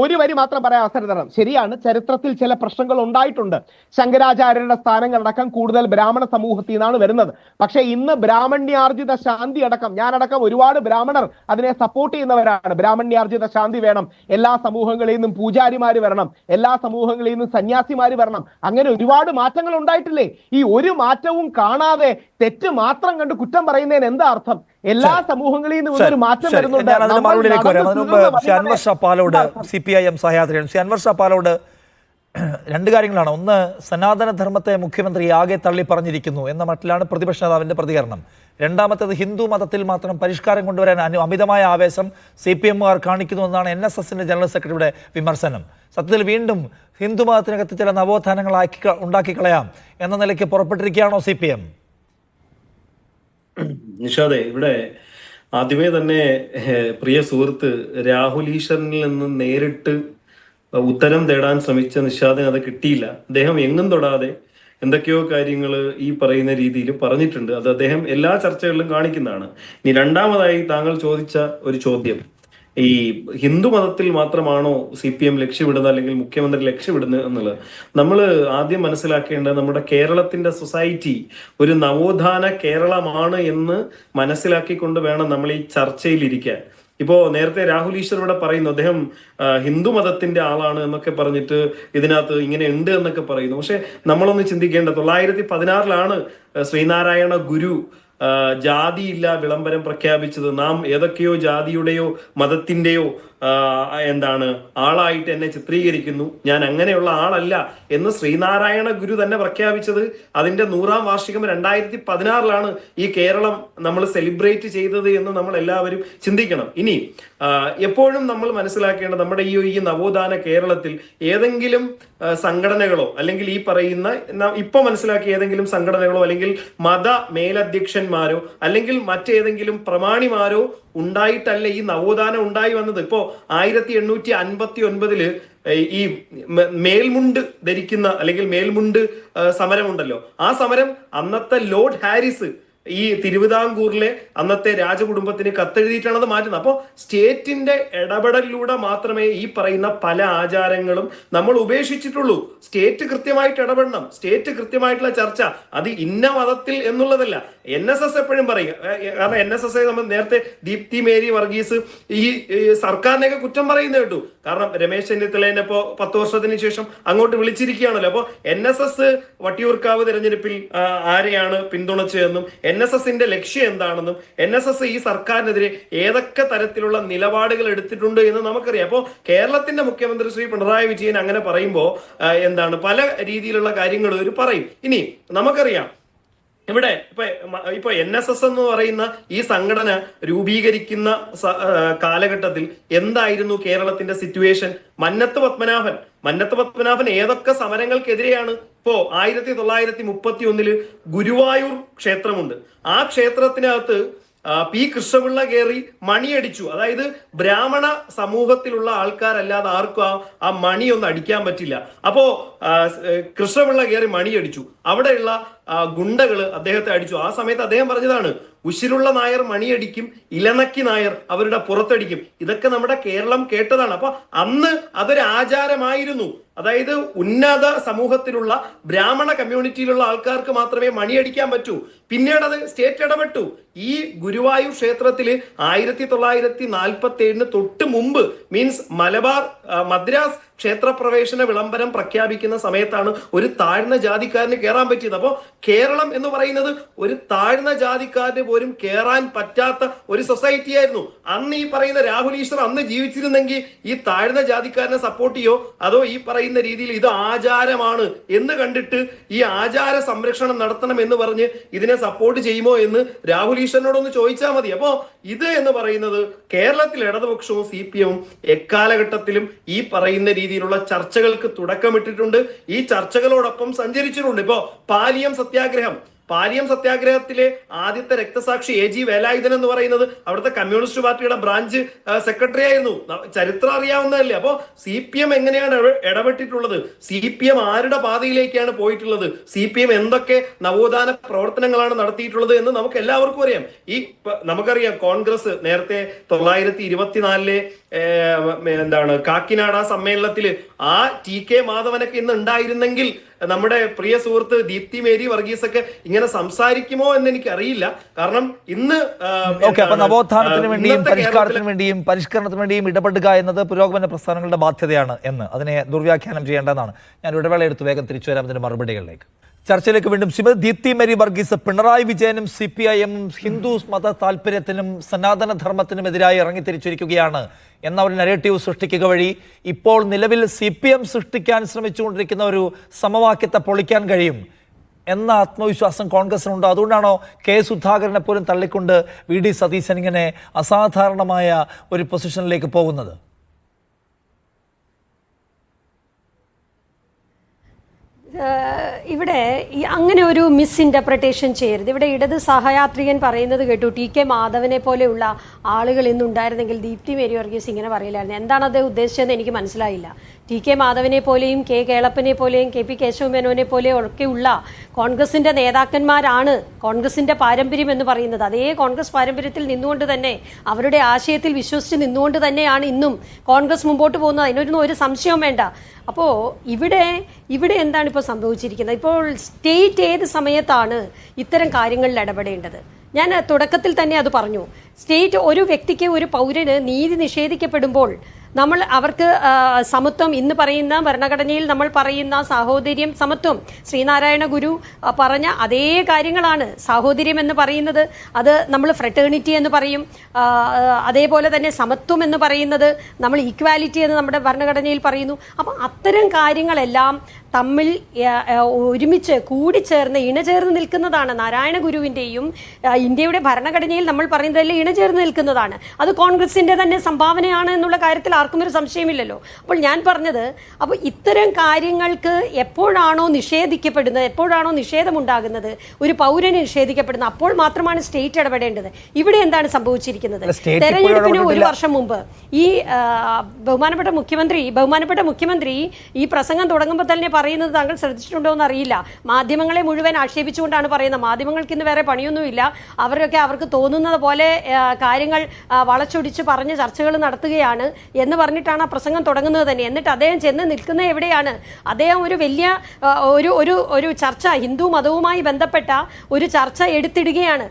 ഒരു വരി മാത്രം പറയാൻ അവസരം തരണം. ശരിയാണ്, ചരിത്രത്തിൽ ചില പ്രശ്നങ്ങൾ ഉണ്ടായിട്ടുണ്ട്. ശങ്കരാചാര്യരുടെ സ്ഥാനങ്ങളടക്കം കൂടുതൽ ബ്രാഹ്മണ സമൂഹത്തിൽ നിന്നാണ് വരുന്നത്. പക്ഷെ ഇന്ന് ബ്രാഹ്മണ്യാർജിത ശാന്തി അടക്കം, ഞാനടക്കം ഒരുപാട് ബ്രാഹ്മണർ അതിനെ സപ്പോർട്ട് ചെയ്യുന്നവരാണ്. ബ്രാഹ്മണ്യാർജിത ശാന്തി വേണം, എല്ലാ സമൂഹങ്ങളിൽ നിന്നും പൂജാരിമാര് വരണം, എല്ലാ സമൂഹങ്ങളിൽ നിന്നും സന്യാസിമാര് വരണം. അങ്ങനെ ഒരുപാട് മാറ്റങ്ങൾ ഉണ്ടായിട്ടില്ലേ? ഈ ഒരു മാറ്റവും കാണാതെ തെറ്റ് മാത്രം കണ്ട് കുറ്റം പറയുന്നതിന് എന്താ അർത്ഥം? എല്ലാ സമൂഹങ്ങളിൽ നിന്നും ഒരു മാറ്റം വരുന്നുണ്ട്. അൻവർ ഷാപ്പാലോട്, CPIM സഹയാത്രികൻ അൻവർ ഷാപ്പാലോട് രണ്ട് കാര്യങ്ങളാണ്. ഒന്ന്, സനാതനധർമ്മത്തെ മുഖ്യമന്ത്രി ആകെ തള്ളി പറഞ്ഞിരിക്കുന്നു എന്ന മട്ടിലാണ് പ്രതിപക്ഷ നേതാവിന്റെ പ്രതികരണം. രണ്ടാമത്തേത്, ഹിന്ദു മതത്തിൽ മാത്രം പരിഷ്കാരം കൊണ്ടുവരാൻ അമിതമായ ആവേശം CPM-കാർ കാണിക്കുന്നു എന്നാണ് NSSന്റെ ജനറൽ സെക്രട്ടറിയുടെ വിമർശനം. സത്യത്തിൽ വീണ്ടും ഹിന്ദു മതത്തിനകത്ത് ചില നവോത്ഥാനങ്ങൾ ഉണ്ടാക്കിക്കളയാം എന്ന നിലയ്ക്ക് പുറപ്പെട്ടിരിക്കുകയാണോ CPM? നിഷാദേ, ഇവിടെ ആദ്യമേ തന്നെ പ്രിയ സുഹൃത്ത് രാഹുൽ ഈശ്വരനിൽ നിന്ന് നേരിട്ട് ഉത്തരം തേടാൻ ശ്രമിച്ച നിഷാദിന് അത് കിട്ടിയില്ല. അദ്ദേഹം എങ്ങും തൊടാതെ എന്തൊക്കെയോ കാര്യങ്ങൾ ഈ പറയുന്ന രീതിയിൽ പറഞ്ഞിട്ടുണ്ട്. അത് അദ്ദേഹം എല്ലാ ചർച്ചകളിലും കാണിക്കുന്നതാണ്. ഇനി രണ്ടാമതായി താങ്കൾ ചോദിച്ച ഒരു ചോദ്യം, ഈ ഹിന്ദു മതത്തിൽ മാത്രമാണോ CPM ലക്ഷ്യമിടുന്നത് അല്ലെങ്കിൽ മുഖ്യമന്ത്രി ലക്ഷ്യമിടുന്നത് എന്നുള്ളത് നമ്മൾ ആദ്യം മനസ്സിലാക്കേണ്ടത്, നമ്മുടെ കേരളത്തിന്റെ സൊസൈറ്റി ഒരു നവോത്ഥാന കേരളമാണ് എന്ന് മനസ്സിലാക്കിക്കൊണ്ട് വേണം നമ്മൾ ഈ ചർച്ചയിൽ ഇരിക്കാൻ. ഇപ്പോ നേരത്തെ രാഹുൽ ഈശ്വർ ഇവിടെ പറയുന്നു, അദ്ദേഹം ഹിന്ദു മതത്തിന്റെ ആളാണ് എന്നൊക്കെ പറഞ്ഞിട്ട് ഇതിനകത്ത് ഇങ്ങനെ ഉണ്ട് എന്നൊക്കെ പറയുന്നു. പക്ഷെ നമ്മളൊന്ന് ചിന്തിക്കേണ്ട, 916 ശ്രീനാരായണ ഗുരു ജാതിയില്ല വിളംബരം പ്രഖ്യാപിച്ചത്. നാം ഏതൊക്കെയോ ജാതിയുടെയോ മതത്തിന്റെയോ ആളായിട്ട് എന്നെ ചിത്രീകരിക്കുന്നു, ഞാൻ അങ്ങനെയുള്ള ആളല്ല എന്ന് ശ്രീനാരായണ ഗുരു തന്നെ പ്രഖ്യാപിച്ചത്. അതിന്റെ 100ാം വാർഷികം 2016 ഈ കേരളം നമ്മൾ സെലിബ്രേറ്റ് ചെയ്തത് എന്ന് നമ്മൾ എല്ലാവരും ചിന്തിക്കണം. ഇനി എപ്പോഴും നമ്മൾ മനസ്സിലാക്കേണ്ടത്, നമ്മുടെ ഈ നവോത്ഥാന കേരളത്തിൽ ഏതെങ്കിലും സംഘടനകളോ അല്ലെങ്കിൽ ഈ പറയുന്ന ഇപ്പൊ മനസ്സിലാക്കിയ ഏതെങ്കിലും സംഘടനകളോ അല്ലെങ്കിൽ മത മേലധ്യക്ഷന്മാരോ അല്ലെങ്കിൽ മറ്റേതെങ്കിലും പ്രമാണിമാരോ ഉണ്ടായിട്ടല്ല ഈ നവോത്ഥാനം ഉണ്ടായി വന്നത്. ഇപ്പോ 1859 ഈ മേൽമുണ്ട് ധരിക്കുന്ന അല്ലെങ്കിൽ മേൽമുണ്ട് സമരമുണ്ടല്ലോ, ആ സമരം അന്നത്തെ ലോർഡ് ഹാരിസ് ഈ തിരുവിതാംകൂറിലെ അന്നത്തെ രാജകുടുംബത്തിന് കത്തെഴുതിയിട്ടാണ് അത് മാറ്റുന്നത്. അപ്പോൾ സ്റ്റേറ്റിന്റെ ഇടപെടലിലൂടെ മാത്രമേ ഈ പറയുന്ന പല ആചാരങ്ങളും നമ്മൾ ഉപേക്ഷിച്ചിട്ടുള്ളൂ. സ്റ്റേറ്റ് കൃത്യമായിട്ട് ഇടപെടണം, സ്റ്റേറ്റ് കൃത്യമായിട്ടുള്ള ചർച്ച, അത് ഇന്ന മതത്തിൽ എന്നുള്ളതല്ല. NSS എപ്പോഴും പറയും, കാരണം NSS നമ്മൾ നേരത്തെ ദീപ്തി മേരി വർഗീസ് ഈ സർക്കാരിനെയൊക്കെ കുറ്റം പറയുന്നത് കേട്ടു. കാരണം രമേശ് ചെന്നിത്തലേനെ ഇപ്പോ 10 വർഷത്തിന് ശേഷം അങ്ങോട്ട് വിളിച്ചിരിക്കുകയാണല്ലോ. അപ്പോൾ NSS വട്ടിയൂർക്കാവ് തെരഞ്ഞെടുപ്പിൽ ആരെയാണ് പിന്തുണച്ചതെന്നും NSSന്റെ ലക്ഷ്യം എന്താണെന്നും NSS ഈ സർക്കാരിനെതിരെ ഏതൊക്കെ തരത്തിലുള്ള നിലപാടുകൾ എടുത്തിട്ടുണ്ട് എന്ന് നമുക്കറിയാം. അപ്പോൾ കേരളത്തിന്റെ മുഖ്യമന്ത്രി ശ്രീ പിണറായി വിജയൻ അങ്ങനെ പറയുമ്പോൾ പല രീതിയിലുള്ള കാര്യങ്ങൾ ഒരു പറയും. ഇനി നമുക്കറിയാം ഇവിടെ ഇപ്പൊ NSS എന്ന് പറയുന്ന ഈ സംഘടന രൂപീകരിക്കുന്ന കാലഘട്ടത്തിൽ എന്തായിരുന്നു കേരളത്തിന്റെ സിറ്റുവേഷൻ? മന്നത്ത് പത്മനാഭൻ ഏതൊക്കെ സമരങ്ങൾക്കെതിരെയാണ്? ഇപ്പോ 1931 ഗുരുവായൂർ ക്ഷേത്രമുണ്ട്. ആ ക്ഷേത്രത്തിനകത്ത് പി കൃഷ്ണപിള്ള കയറി മണിയടിച്ചു. അതായത് ബ്രാഹ്മണ സമൂഹത്തിലുള്ള ആൾക്കാരല്ലാതെ ആർക്കും ആ മണി ഒന്നും അടിക്കാൻ പറ്റില്ല. അപ്പോ കൃഷ്ണപിള്ള കയറി മണിയടിച്ചു. അവിടെയുള്ള ഗുണ്ടകള് അദ്ദേഹത്തെ അടിച്ചു. ആ സമയത്ത് അദ്ദേഹം പറഞ്ഞതാണ്, ഉശിരുള്ള നായർ മണിയടിക്കും, ഇലനക്കി നായർ അവരുടെ പുറത്തടിക്കും. ഇതൊക്കെ നമ്മുടെ കേരളം കേട്ടതാണ്. അപ്പൊ അന്ന് അതൊരു ആചാരമായിരുന്നു. അതായത് ഉന്നത സമൂഹത്തിലുള്ള ബ്രാഹ്മണ കമ്മ്യൂണിറ്റിയിലുള്ള ആൾക്കാർക്ക് മാത്രമേ മണിയടിക്കാൻ പറ്റൂ. പിന്നീട് അത് സ്റ്റേറ്റ് ഇടപെട്ടു. ഈ ഗുരുവായൂർ ക്ഷേത്രത്തില് 1947 തൊട്ട് മുമ്പ് മീൻസ് മദ്രാസ് ക്ഷേത്രപ്രവേശന വിളംബരം പ്രഖ്യാപിക്കുന്ന സമയത്താണ് ഒരു താഴ്ന്ന ജാതിക്കാരന് കയറാൻ പറ്റിയത്. അപ്പോ കേരളം എന്ന് പറയുന്നത് ഒരു താഴ്ന്ന ജാതിക്കാരന് പോലും കയറാൻ പറ്റാത്ത ഒരു സൊസൈറ്റി ആയിരുന്നു. അന്ന് ഈ പറയുന്ന രാഹുൽ ഈശ്വർ അന്ന് ജീവിച്ചിരുന്നെങ്കിൽ ഈ താഴ്ന്ന ജാതിക്കാരനെ സപ്പോർട്ട് ചെയ്യോ അതോ ഈ പറയുന്ന രീതിയിൽ ഇത് ആചാരമാണ് എന്ന് കണ്ടിട്ട് ഈ ആചാര സംരക്ഷണം നടത്തണം എന്ന് പറഞ്ഞ് ഇതിനെ സപ്പോർട്ട് ചെയ്യുമോ എന്ന് രാഹുൽ ഈശ്വറിനോടൊന്ന് ചോദിച്ചാൽ മതി. അപ്പോ ഇത് എന്ന് പറയുന്നത് കേരളത്തിൽ ഇടതുപക്ഷവും CPM-ഉം എക്കാലഘട്ടത്തിലും ഈ പറയുന്ന രീതിയിലുള്ള ചർച്ചകൾക്ക് തുടക്കമിട്ടിട്ടുണ്ട്. ഈ ചർച്ചകളോടൊപ്പം സഞ്ചരിച്ചിട്ടുണ്ട്. ഇപ്പോ പാലിയം സത്യാഗ്രഹത്തിലെ ആദ്യത്തെ രക്തസാക്ഷി AG വേലായുധൻ എന്ന് പറയുന്നത് അവിടുത്തെ കമ്മ്യൂണിസ്റ്റ് പാർട്ടിയുടെ ബ്രാഞ്ച് സെക്രട്ടറി ആയിരുന്നു. ചരിത്രം അറിയാവുന്നതല്ലേ. അപ്പോ CPM എങ്ങനെയാണ് ഇടപെട്ടിട്ടുള്ളത്? CPM ആരുടെ പാതയിലേക്കാണ് പോയിട്ടുള്ളത്? CPM എന്തൊക്കെ നവോത്ഥാന പ്രവർത്തനങ്ങളാണ് നടത്തിയിട്ടുള്ളത് എന്ന് നമുക്ക് എല്ലാവർക്കും അറിയാം. നമുക്കറിയാം കോൺഗ്രസ് നേരത്തെ 1924 കാക്കിനാട സമ്മേളനത്തിൽ ആ TK മാധവനൊക്കെ ഇന്ന് ഉണ്ടായിരുന്നെങ്കിൽ നമ്മുടെ പ്രിയ സുഹൃത്ത് ദീപ്തി മേരി വർഗീസ് ഒക്കെ ഇങ്ങനെ സംസാരിക്കുമോ എന്ന് എനിക്ക് അറിയില്ല. കാരണം ഇന്ന് നവോത്ഥാനത്തിന് വേണ്ടിയും പരിഷ്കരണത്തിന് വേണ്ടിയും ഇടപെടുക എന്നത് പുരോഗമന പ്രസ്ഥാനങ്ങളുടെ ബാധ്യതയാണ് എന്ന് അതിനെ ദുർവ്യാഖ്യാനം ചെയ്യേണ്ടതാണ്. ഞാൻ ഇടവേള എടുത്ത് വേഗം തിരിച്ചു വരാം ഇതിന്റെ മറുപടികളിലേക്ക്. ചർച്ചയിലേക്ക് വീണ്ടും ശ്രീമതി ദീപ്തി മേരി വർഗീസ്, പിണറായി വിജയനും CPIM ഹിന്ദു മത താല്പര്യത്തിനും സനാതനധർമ്മത്തിനുമെതിരായി ഇറങ്ങിത്തിരിച്ചിരിക്കുകയാണ് എന്ന ഒരു നരേറ്റീവ് സൃഷ്ടിക്കുക വഴി ഇപ്പോൾ നിലവിൽ CPM സൃഷ്ടിക്കാൻ ശ്രമിച്ചുകൊണ്ടിരിക്കുന്ന ഒരു സമവാക്യത്തെ പൊളിക്കാൻ കഴിയും എന്ന ആത്മവിശ്വാസം കോൺഗ്രസിനുണ്ടോ? അതുകൊണ്ടാണോ K സുധാകരനെ പോലും തള്ളിക്കൊണ്ട് VD സതീശൻ ഇങ്ങനെ അസാധാരണമായ ഒരു പൊസിഷനിലേക്ക് പോകുന്നത്? ഇവിടെ അങ്ങനെ ഒരു മിസ്ഇൻ്റർപ്രിട്ടേഷൻ ചെയ്യരുത്. ഇവിടെ ഇടത് സഹയാത്രികൻ പറയുന്നത് കേട്ടു, TK മാധവനെ പോലെയുള്ള ആളുകൾ ഇന്നുണ്ടായിരുന്നെങ്കിൽ ദീപ്തി മേരി വർഗീസ് ഇങ്ങനെ പറയില്ലായിരുന്നു. എന്താണ് അത് ഉദ്ദേശിച്ചതെന്ന് എനിക്ക് മനസ്സിലായില്ല. TK മാധവനെ പോലെയും K കേളപ്പനെ പോലെയും KP കേശവമേനോനെ പോലെയും ഒക്കെയുള്ള കോൺഗ്രസിൻ്റെ നേതാക്കന്മാരാണ് കോൺഗ്രസിൻ്റെ പാരമ്പര്യം എന്ന് പറയുന്നത്. അതേ കോൺഗ്രസ് പാരമ്പര്യത്തിൽ നിന്നുകൊണ്ട് തന്നെ അവരുടെ ആശയത്തിൽ വിശ്വസിച്ച് നിന്നുകൊണ്ട് തന്നെയാണ് ഇന്നും കോൺഗ്രസ് മുമ്പോട്ട് പോകുന്നത്. അതിനൊന്നും ഒരു സംശയവും വേണ്ട. അപ്പോൾ ഇവിടെ എന്താണ് ഇപ്പോൾ സംഭവിച്ചിരിക്കുന്നത്? ഇപ്പോൾ സ്റ്റേറ്റ് ഏത് സമയത്താണ് ഇത്തരം കാര്യങ്ങളിൽ ഇടപെടേണ്ടത്? ഞാൻ തുടക്കത്തിൽ തന്നെ അത് പറഞ്ഞു. സ്റ്റേറ്റ് ഒരു വ്യക്തിക്ക്, ഒരു പൗരന് നീതി നിഷേധിക്കപ്പെടുമ്പോൾ നമ്മൾ അവർക്ക് സമത്വം, ഇന്ന് പറയുന്ന ഭരണഘടനയിൽ നമ്മൾ പറയുന്ന സാഹോദര്യം, സമത്വം, ശ്രീനാരായണ ഗുരു പറഞ്ഞ അതേ കാര്യങ്ങളാണ്. സാഹോദര്യം എന്ന് പറയുന്നത് അത് നമ്മൾ ഫ്രട്ടേണിറ്റി എന്ന് പറയും. അതേപോലെ തന്നെ സമത്വം എന്ന് പറയുന്നത് നമ്മൾ ഈക്വാലിറ്റി എന്ന് നമ്മുടെ ഭരണഘടനയിൽ പറയുന്നു. അപ്പം അത്തരം കാര്യങ്ങളെല്ലാം തമ്മിൽ ഒരുമിച്ച് കൂടിച്ചേർന്ന് ഇണചേർന്ന് നിൽക്കുന്നതാണ്. നാരായണ ഗുരുവിൻ്റെയും ഇന്ത്യയുടെ ഭരണഘടനയിൽ നമ്മൾ പറയുന്നതല്ലേ ഇണചേർന്ന് നിൽക്കുന്നതാണ്. അത് കോൺഗ്രസിൻ്റെ തന്നെ സംഭാവനയാണ് എന്നുള്ള കാര്യത്തിൽ ആർക്കും ഒരു സംശയമില്ലല്ലോ. അപ്പോൾ ഞാൻ പറഞ്ഞത്, അപ്പോൾ ഇത്തരം കാര്യങ്ങൾക്ക് എപ്പോഴാണോ നിഷേധിക്കപ്പെടുന്നത്, എപ്പോഴാണോ നിഷേധമുണ്ടാകുന്നത്, ഒരു പൗരന് നിഷേധിക്കപ്പെടുന്നത്, അപ്പോൾ മാത്രമാണ് സ്റ്റേറ്റ് ഇടപെടേണ്ടത്. ഇവിടെ എന്താണ് സംഭവിച്ചിരിക്കുന്നത്? തെരഞ്ഞെടുപ്പിന് ഒരു വർഷം മുമ്പ് ഈ ബഹുമാനപ്പെട്ട മുഖ്യമന്ത്രി ഈ പ്രസംഗം തുടങ്ങുമ്പോൾ തന്നെ പറയുന്നത് താങ്കൾ ശ്രദ്ധിച്ചിട്ടുണ്ടോ എന്ന് അറിയില്ല. മാധ്യമങ്ങളെ മുഴുവൻ ആക്ഷേപിച്ചുകൊണ്ടാണ് പറയുന്നത്. മാധ്യമങ്ങൾക്ക് ഇന്ന് വേറെ പണിയൊന്നുമില്ല. അവർക്ക് തോന്നുന്നത് പോലെ കാര്യങ്ങൾ വളച്ചൊടിച്ച് പറഞ്ഞ് ചർച്ചകൾ നടത്തുകയാണ് എന്ന് പറഞ്ഞിട്ടാണ് ആ പ്രസംഗം തുടങ്ങുന്നത് തന്നെ. എന്നിട്ട് അദ്ദേഹം ചെന്ന് നിൽക്കുന്നത് എവിടെയാണ്? അദ്ദേഹം ഒരു വലിയ ഒരു ചർച്ച, ഹിന്ദു മതവുമായി ബന്ധപ്പെട്ട ഒരു ചർച്ച എടുത്തിടുകയാണ്.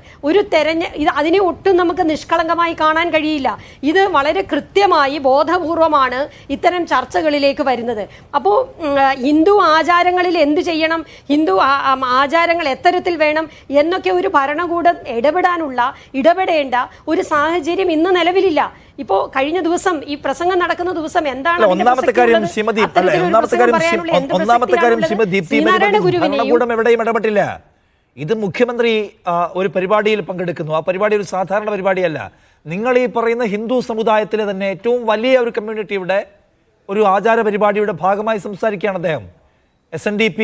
അതിനെ ഒട്ടും നമുക്ക് നിഷ്കളങ്കമായി കാണാൻ കഴിയില്ല. ഇത് വളരെ കൃത്യമായി ബോധപൂർവമാണ് ഇത്തരം ചർച്ചകളിലേക്ക് വരുന്നത്. അപ്പോൾ ഹിന്ദു ആചാരങ്ങളിൽ എന്ത് ചെയ്യണം, ഹിന്ദു ആചാരങ്ങൾ എത്തരത്തിൽ വേണം എന്നൊക്കെ ഒരു ഭരണകൂടം ഇടപെടേണ്ട ഒരു സാഹചര്യം ഇന്ന് നിലവിലില്ല. ഇപ്പോ കഴിഞ്ഞ ദിവസം ഈ പ്രസംഗം നടക്കുന്ന ദിവസം എന്താണ് ഭരണകൂടം എവിടെയും ഇടപെട്ടില്ല. ഇത് മുഖ്യമന്ത്രി ഒരു പരിപാടിയിൽ പങ്കെടുക്കുന്നു. ആ പരിപാടി ഒരു സാധാരണ പരിപാടിയല്ല. നിങ്ങൾ ഈ പറയുന്ന ഹിന്ദു സമുദായത്തിലെ തന്നെ ഏറ്റവും വലിയ ഒരു കമ്മ്യൂണിറ്റിയുടെ ഒരു ആചാര പരിപാടിയുടെ ഭാഗമായി സംസാരിക്കുകയാണ് അദ്ദേഹം. SNDP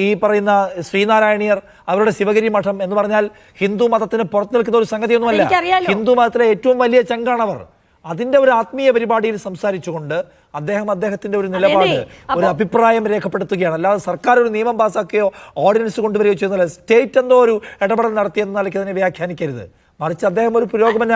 ഈ പറയുന്ന ശ്രീനാരായണീയർ, അവരുടെ ശിവഗിരി മഠം എന്ന് പറഞ്ഞാൽ ഹിന്ദു മതത്തിന് പുറത്തു നിൽക്കുന്ന ഒരു സംഗതിയൊന്നുമല്ല. ഹിന്ദു മതത്തിലെ ഏറ്റവും വലിയ ചങ്കാണവർ. അതിന്റെ ഒരു ആത്മീയ പരിപാടിയിൽ സംസാരിച്ചുകൊണ്ട് അദ്ദേഹത്തിന്റെ ഒരു നിലപാട്, ഒരു അഭിപ്രായം രേഖപ്പെടുത്തുകയാണ്. അല്ലാതെ സർക്കാർ ഒരു നിയമം പാസാക്കുകയോ ഓർഡിനൻസ് കൊണ്ടുവരികയോ ചെയ്യുന്നില്ല. സ്റ്റേറ്റ് എന്തോ ഒരു ഇടപെടൽ നടത്തിയെന്ന നിലയ്ക്ക് അതിനെ വ്യാഖ്യാനിക്കരുത്. മറിച്ച് അദ്ദേഹം ഒരു പുരോഗമന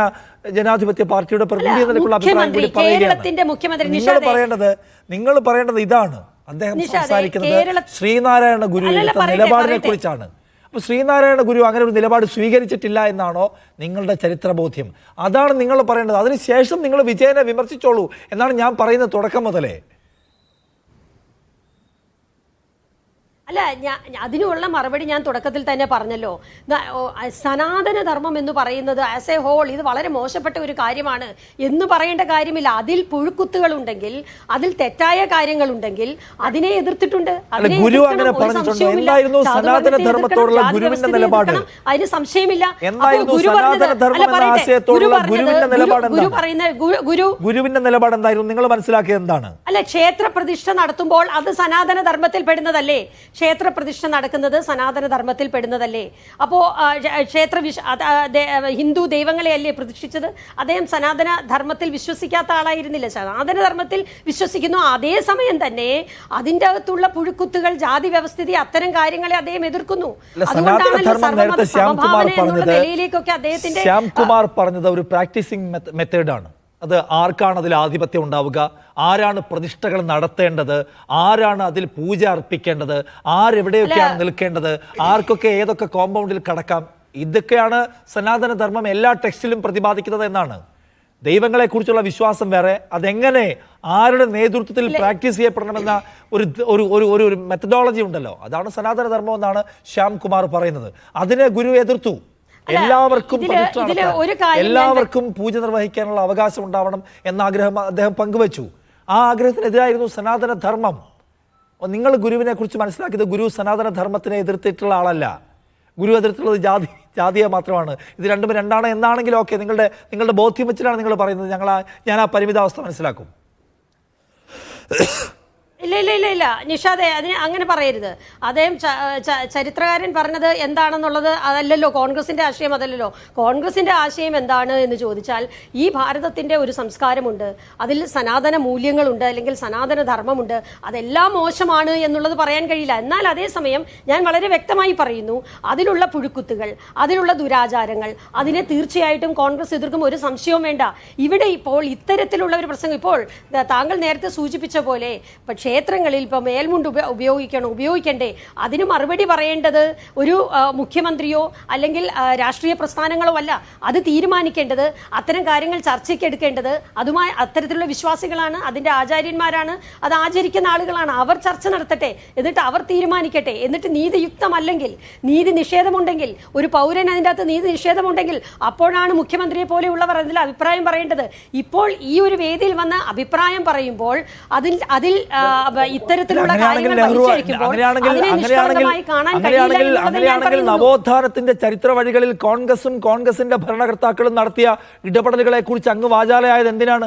ജനാധിപത്യ പാർട്ടിയുടെ പ്രതിനിധി നിലയ്ക്കുള്ള അഭിപ്രായം കൂടി പറയുകയാണ്. നിങ്ങൾ പറയേണ്ടത് ഇതാണ്. അദ്ദേഹം സംസാരിക്കുന്നത് ശ്രീനാരായണ ഗുരുവിന്റെ നിലപാടിനെ കുറിച്ചാണ്. അപ്പൊ ശ്രീനാരായണ ഗുരു അങ്ങനെ ഒരു നിലപാട് സ്വീകരിച്ചിട്ടില്ല എന്നാണോ നിങ്ങളുടെ ചരിത്രബോധ്യം? അതാണ് നിങ്ങൾ പറയേണ്ടത്. അതിനുശേഷം നിങ്ങൾ വിജയനെ വിമർശിച്ചോളൂ എന്നാണ് ഞാൻ പറയുന്നത് തുടക്കം മുതലേ. അല്ല, അതിനുള്ള മറുപടി ഞാൻ തുടക്കത്തിൽ തന്നെ പറഞ്ഞല്ലോ. സനാതന ധർമ്മം എന്ന് പറയുന്നത് ആസ് എ ഹോൾ ഇത് വളരെ മോശപ്പെട്ട ഒരു കാര്യമാണ് എന്ന് പറയേണ്ട കാര്യമില്ല. അതിൽ പുഴുക്കുത്തുകൾ ഉണ്ടെങ്കിൽ, അതിൽ തെറ്റായ കാര്യങ്ങളുണ്ടെങ്കിൽ അതിനെ എതിർത്തിട്ടുണ്ട്. ഗുരു അങ്ങനെ പറഞ്ഞിട്ടുണ്ട്. എന്തായിരുന്നു സനാതന ധർമ്മത്തോടുള്ള ഗുരുവിന്റെ നിലപാട്? അതിന് സംശയമില്ല. ഗുരുവിന്റെ നിലപാട് എന്തായിരുന്നു? നിങ്ങൾ മനസ്സിലാക്കിയത് എന്താണ്? അല്ല, ക്ഷേത്ര പ്രതിഷ്ഠ നടത്തുമ്പോൾ അത് സനാതന ധർമ്മത്തിൽ പെടുന്നതല്ലേ? ക്ഷേത്ര പ്രതിഷ്ഠ നടക്കുന്നത് സനാതന ധർമ്മത്തിൽ പെടുന്നതല്ലേ? അപ്പോ ഹിന്ദു ദൈവങ്ങളെയല്ലേ പ്രതിഷ്ഠിച്ചത്? അദ്ദേഹം സനാതന ധർമ്മത്തിൽ വിശ്വസിക്കാത്ത ആളായിരുന്നില്ല. സനാതന ധർമ്മത്തിൽ വിശ്വസിക്കുന്നു. അതേസമയം തന്നെ അതിന്റെ അകത്തുള്ള പുഴുക്കുത്തുകൾ, ജാതി വ്യവസ്ഥിതി, അത്തരം കാര്യങ്ങളെ അദ്ദേഹം എതിർക്കുന്നു. ശ്യാംകുമാർ പറഞ്ഞത് ഒരു പ്രാക്ടീസിംഗ് മെത്തേഡാണ്. അത് ആർക്കാണ് അതിൽ ആധിപത്യം ഉണ്ടാവുക, ആരാണ് പ്രതിഷ്ഠകൾ നടത്തേണ്ടത്, ആരാണ് അതിൽ പൂജ അർപ്പിക്കേണ്ടത്, ആരെവിടെയൊക്കെയാണ് നിൽക്കേണ്ടത്, ആർക്കൊക്കെ ഏതൊക്കെ കോമ്പൗണ്ടിൽ കടക്കാം, ഇതൊക്കെയാണ് സനാതന ധർമ്മം എല്ലാ ടെക്സ്റ്റിലും പ്രതിപാദിക്കുന്നത് എന്നാണ്. ദൈവങ്ങളെ കുറിച്ചുള്ള വിശ്വാസം വേറെ, അതെങ്ങനെ ആരുടെ നേതൃത്വത്തിൽ പ്രാക്ടീസ് ചെയ്യപ്പെടണമെന്ന ഒരു മെത്തഡോളജി ഉണ്ടല്ലോ, അതാണ് സനാതന ധർമ്മം എന്നാണ് ശ്യാംകുമാർ പറയുന്നത്. അതിനെ ഗുരു എതിർത്തു. എല്ലാവർക്കും എല്ലാവർക്കും പൂജ നിർവഹിക്കാനുള്ള അവകാശം ഉണ്ടാവണം എന്ന ആഗ്രഹം അദ്ദേഹം പങ്കുവച്ചു. ആ ആഗ്രഹത്തിനെതിരായിരുന്നു സനാതന ധർമ്മം. നിങ്ങൾ ഗുരുവിനെ കുറിച്ച് മനസ്സിലാക്കിയത് ഗുരു സനാതന ധർമ്മത്തിനെ എതിർത്തിട്ടുള്ള ആളല്ല. ഗുരു എതിർത്തുള്ളത് ജാതിയെ മാത്രമാണ്. ഇത് രണ്ടും രണ്ടാണ് എന്നാണെങ്കിലും ഓക്കെ, നിങ്ങളുടെ ബോധ്യം വെച്ചിട്ടാണ് നിങ്ങൾ പറയുന്നത്. ഞാൻ ആ പരിമിതാവസ്ഥ മനസ്സിലാക്കും. ഇല്ല നിഷാദെ, അതിന് അങ്ങനെ പറയരുത്. അദ്ദേഹം ചരിത്രകാരൻ പറഞ്ഞത് എന്താണെന്നുള്ളത് അതല്ലല്ലോ കോൺഗ്രസിന്റെ ആശയം. അതല്ലല്ലോ കോൺഗ്രസിന്റെ ആശയം എന്താണ് എന്ന് ചോദിച്ചാൽ, ഈ ഭാരതത്തിന്റെ ഒരു സംസ്കാരമുണ്ട്, അതിൽ സനാതന മൂല്യങ്ങളുണ്ട്, അല്ലെങ്കിൽ സനാതന ധർമ്മമുണ്ട്. അതെല്ലാം മോശമാണ് എന്നുള്ളത് പറയാൻ കഴിയില്ല. എന്നാൽ അതേസമയം ഞാൻ വളരെ വ്യക്തമായി പറയുന്നു, അതിലുള്ള പുഴുക്കുത്തുകൾ, അതിലുള്ള ദുരാചാരങ്ങൾ, അതിനെ തീർച്ചയായിട്ടും കോൺഗ്രസ് എതിർക്കും, ഒരു സംശയവും വേണ്ട. ഇവിടെ ഇപ്പോൾ ഇത്തരത്തിലുള്ള ഒരു പ്രസംഗം, ഇപ്പോൾ താങ്കൾ നേരത്തെ സൂചിപ്പിച്ച പോലെ ക്ഷേത്രങ്ങളിൽ ഇപ്പോൾ മേൽമുണ്ട് ഉപയോഗിക്കണ്ടേ, അതിന് മറുപടി പറയേണ്ടത് ഒരു മുഖ്യമന്ത്രിയോ അല്ലെങ്കിൽ രാഷ്ട്രീയ പ്രസ്ഥാനങ്ങളോ അല്ല. അത് തീരുമാനിക്കേണ്ടത്, അത്തരം കാര്യങ്ങൾ ചർച്ചയ്ക്ക് എടുക്കേണ്ടത് അതുമായി അത്തരത്തിലുള്ള വിശ്വാസികളാണ്, അതിൻ്റെ ആചാര്യന്മാരാണ്, അത് ആചരിക്കുന്ന ആളുകളാണ്. അവർ ചർച്ച നടത്തട്ടെ, എന്നിട്ട് അവർ തീരുമാനിക്കട്ടെ. എന്നിട്ട് നീതിയുക്തമല്ലെങ്കിൽ, നീതി നിഷേധമുണ്ടെങ്കിൽ, ഒരു പൗരൻ അതിൻ്റെ അകത്ത് നീതി നിഷേധമുണ്ടെങ്കിൽ, അപ്പോഴാണ് മുഖ്യമന്ത്രിയെ പോലെയുള്ളവർ അതിൽ അഭിപ്രായം പറയേണ്ടത്. ഇപ്പോൾ ഈ ഒരു വേദിയിൽ വന്ന് അഭിപ്രായം പറയുമ്പോൾ അതിൽ ഇത്തരത്തിലുള്ള അങ്ങനെയാണെങ്കിൽ നവോത്ഥാനത്തിന്റെ ചരിത്ര വഴികളിൽ കോൺഗ്രസും കോൺഗ്രസിന്റെ ഭരണകർത്താക്കളും നടത്തിയ ഇടപെടലുകളെ കുറിച്ച് അങ്ങ് വാചാലയായത് എന്തിനാണ്?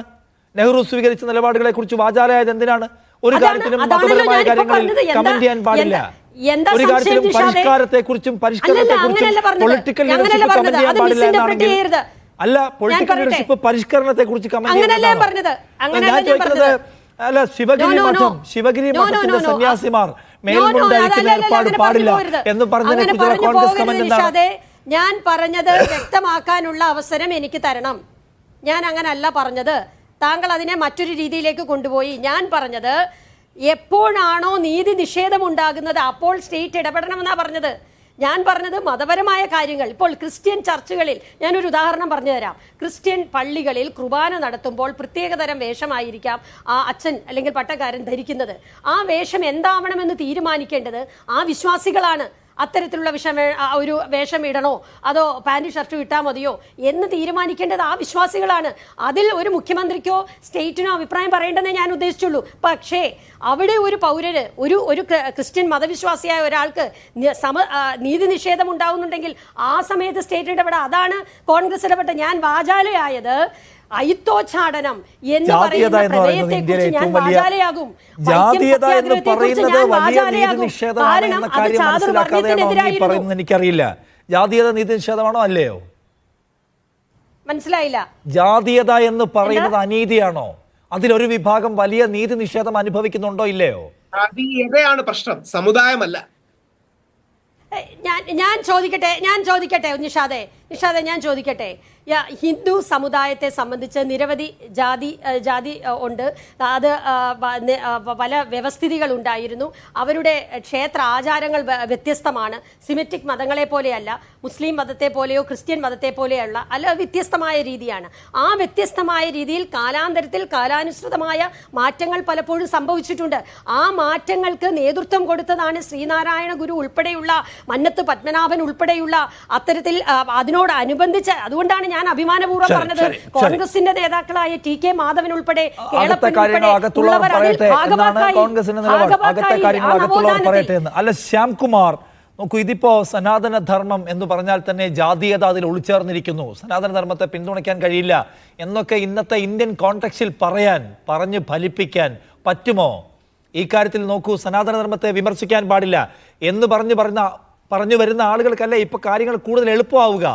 നെഹ്റു സ്വീകരിച്ച നിലപാടുകളെ കുറിച്ച് വാചാലയായത് എന്തിനാണ്? ഒരു കാര്യത്തിലും മതപരമായ കാര്യങ്ങളിൽ കമന്റ് ചെയ്യാൻ പാടില്ല. ഒരു കാര്യത്തിലും പരിഷ്കാരത്തെക്കുറിച്ചും പൊളിറ്റിക്കൽ ലീഡർഷിപ്പ് കമന്റ് ചെയ്യാൻ പാടില്ല എന്നാണെങ്കിൽ അല്ല, പൊളിറ്റിക്കൽ ലീഡർഷിപ്പ് പരിഷ്കരണത്തെ കുറിച്ച് കമന്റ് ഞാൻ ചോദിക്കുന്നത്. അല്ല, ശിവഗിരി മഠത്തിന്റെ സന്യാസിമാർ മേൽമുണ്ട് ധരിക്കുന്ന ഏർപ്പാട് പാടില്ല എന്ന് പറഞ്ഞതിനെ കുറിച്ചുള്ള കോൺഗ്രസ് കമന്റ് എന്താണ്? ഞാൻ പറഞ്ഞത് വ്യക്തമാക്കാനുള്ള അവസരം എനിക്ക് തരണം. ഞാൻ അങ്ങനല്ല പറഞ്ഞത്. താങ്കൾ അതിനെ മറ്റൊരു രീതിയിലേക്ക് കൊണ്ടുപോയി. ഞാൻ പറഞ്ഞത് എപ്പോഴാണോ നീതി നിഷേധം ഉണ്ടാകുന്നത് അപ്പോൾ സ്റ്റേറ്റ് ഇടപെടണമെന്നാണ് പറഞ്ഞത്. ഞാൻ പറഞ്ഞത് മതപരമായ കാര്യങ്ങൾ. ഇപ്പോൾ ക്രിസ്ത്യൻ ചർച്ചുകളിൽ ഞാനൊരു ഉദാഹരണം പറഞ്ഞു തരാം. ക്രിസ്ത്യൻ പള്ളികളിൽ കുർബാന നടത്തുമ്പോൾ പ്രത്യേകതരം വേഷമായിരിക്കാം ആ അച്ഛൻ അല്ലെങ്കിൽ പട്ടക്കാരൻ ധരിക്കുന്നത്. ആ വേഷം എന്താവണമെന്ന് തീരുമാനിക്കേണ്ടത് ആ വിശ്വാസികളാണ്. അത്തരത്തിലുള്ള ഒരു വേഷം ഇടണോ അതോ പാൻറ് ഷർട്ട് ഇട്ടാൽ മതിയോ എന്ന് തീരുമാനിക്കേണ്ടത് ആ വിശ്വാസികളാണ്. അതിൽ ഒരു മുഖ്യമന്ത്രിക്കോ സ്റ്റേറ്റിനോ അഭിപ്രായം പറയേണ്ടതേ ഞാൻ ഉദ്ദേശിച്ചുള്ളൂ. പക്ഷേ അവിടെ ഒരു പൗരന് ഒരു ക്രിസ്ത്യൻ മതവിശ്വാസിയായ ഒരാൾക്ക് നീതി നിഷേധം ഉണ്ടാവുന്നുണ്ടെങ്കിൽ ആ സമയത്ത് സ്റ്റേറ്റ് ഇടപെടാം. അതാണ് കോൺഗ്രസ് ഇടപെട്ട. ഞാൻ വാചാലയായത് അയിത്തോച്ചാടനം എന്ന് പറയുന്ന പ്രമേയത്തെക്കുറിച്ച് ഞാൻ വാചാലയാകും. കാരണം അത് ചാതുർവർണ്ണയത്തിനെതിരായിരുന്നു. എനിക്കറിയില്ല, ജാതീയത നീതി നിഷേധമാണോ അല്ലയോ? മനസ്സിലായില്ല. ജാതീയത എന്ന് പറയുന്നത് അനീതിയാണോ? അതിലൊരു വിഭാഗം വലിയ നീതി നിഷേധം അനുഭവിക്കുന്നുണ്ടോ ഇല്ലയോ? ജാതീയതയാണ് പ്രശ്നം, സമുദായമല്ല. ഞാൻ ചോദിക്കട്ടെ നിഷാദെ ഞാൻ ചോദിക്കട്ടെ. ഹിന്ദു സമുദായത്തെ സംബന്ധിച്ച് നിരവധി ജാതി ഉണ്ട്. അത് പല വ്യവസ്ഥിതികൾ ഉണ്ടായിരുന്നു. അവരുടെ ക്ഷേത്ര ആചാരങ്ങൾ വ്യത്യസ്തമാണ്. സിമെറ്റിക് മതങ്ങളെ പോലെയല്ല, മുസ്ലിം മതത്തെ പോലെയോ ക്രിസ്ത്യൻ മതത്തെ പോലെയുള്ള അല്ല, വ്യത്യസ്തമായ രീതിയാണ്. ആ വ്യത്യസ്തമായ രീതിയിൽ കാലാന്തരത്തിൽ കാലാനുസൃതമായ മാറ്റങ്ങൾ പലപ്പോഴും സംഭവിച്ചിട്ടുണ്ട്. ആ മാറ്റങ്ങൾക്ക് നേതൃത്വം കൊടുത്തതാണ് ശ്രീനാരായണ ഗുരു ഉൾപ്പെടെയുള്ള മന്നത്ത് പത്മനാഭൻ ഉൾപ്പെടെയുള്ള അത്തരത്തിൽ അതിനോടനുബന്ധിച്ച്. അതുകൊണ്ടാണ് ഞാൻ അഭിമാനപൂർവ്വം പറഞ്ഞത് കോൺഗ്രസിന്റെ നേതാക്കളായ ടി.കെ. മാധവൻ ഉൾപ്പെടെ അല്ല ശ്യാംകുമാർ, നോക്കൂ, ഇതിപ്പോ സനാതന ധർമ്മം എന്ന് പറഞ്ഞാൽ തന്നെ ജാതീയത അതിൽ ഒളിച്ചേർന്നിരിക്കുന്നു. സനാതന ധർമ്മത്തെ പിന്തുണയ്ക്കാൻ കഴിയില്ല എന്നൊക്കെ ഇന്നത്തെ ഇന്ത്യൻ കോണ്ടെക്സ്റ്റിൽ പറഞ്ഞ് ഫലിപ്പിക്കാൻ പറ്റുമോ? ഈ കാര്യത്തിൽ നോക്കൂ, സനാതന ധർമ്മത്തെ വിമർശിക്കാൻ പാടില്ല എന്ന് പറഞ്ഞു വരുന്ന ആളുകൾക്കല്ലേ ഇപ്പൊ കാര്യങ്ങൾ കൂടുതൽ എളുപ്പമാവുക.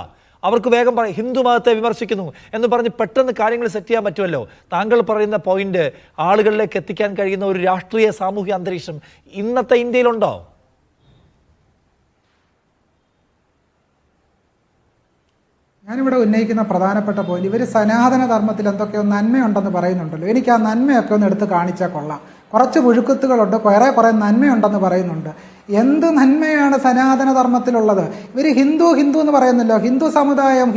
അവർക്ക് വേഗം ഹിന്ദു മതത്തെ വിമർശിക്കുന്നു എന്ന് പറഞ്ഞ് പെട്ടെന്ന് കാര്യങ്ങൾ സെറ്റ് ചെയ്യാൻ പറ്റുമല്ലോ. താങ്കൾ പറയുന്ന പോയിന്റ് ആളുകളിലേക്ക് എത്തിക്കാൻ കഴിയുന്ന ഒരു രാഷ്ട്രീയ സാമൂഹിക അന്തരീക്ഷം ഇന്നത്തെ ഇന്ത്യയിലുണ്ടോ? ഞാനിവിടെ ഉന്നയിക്കുന്ന പ്രധാനപ്പെട്ട പോയിന്റ്, ഇവർ സനാതന ധർമ്മത്തിൽ എന്തൊക്കെയോ നന്മയുണ്ടെന്ന് പറയുന്നുണ്ടല്ലോ. എനിക്ക് ആ നന്മയൊക്കെ ഒന്ന് എടുത്ത് കാണിച്ചാൽ കൊള്ളാം. കുറച്ച് പുഴുക്കുത്തുകളുണ്ട്, കുറേ നന്മയുണ്ടെന്ന് പറയുന്നുണ്ട്. എന്ത് നന്മയാണ് സനാതന ധർമ്മത്തിലുള്ളത്? ഇവർ ഹിന്ദു എന്ന് പറയുന്നല്ലോ, ഹിന്ദു സമുദായം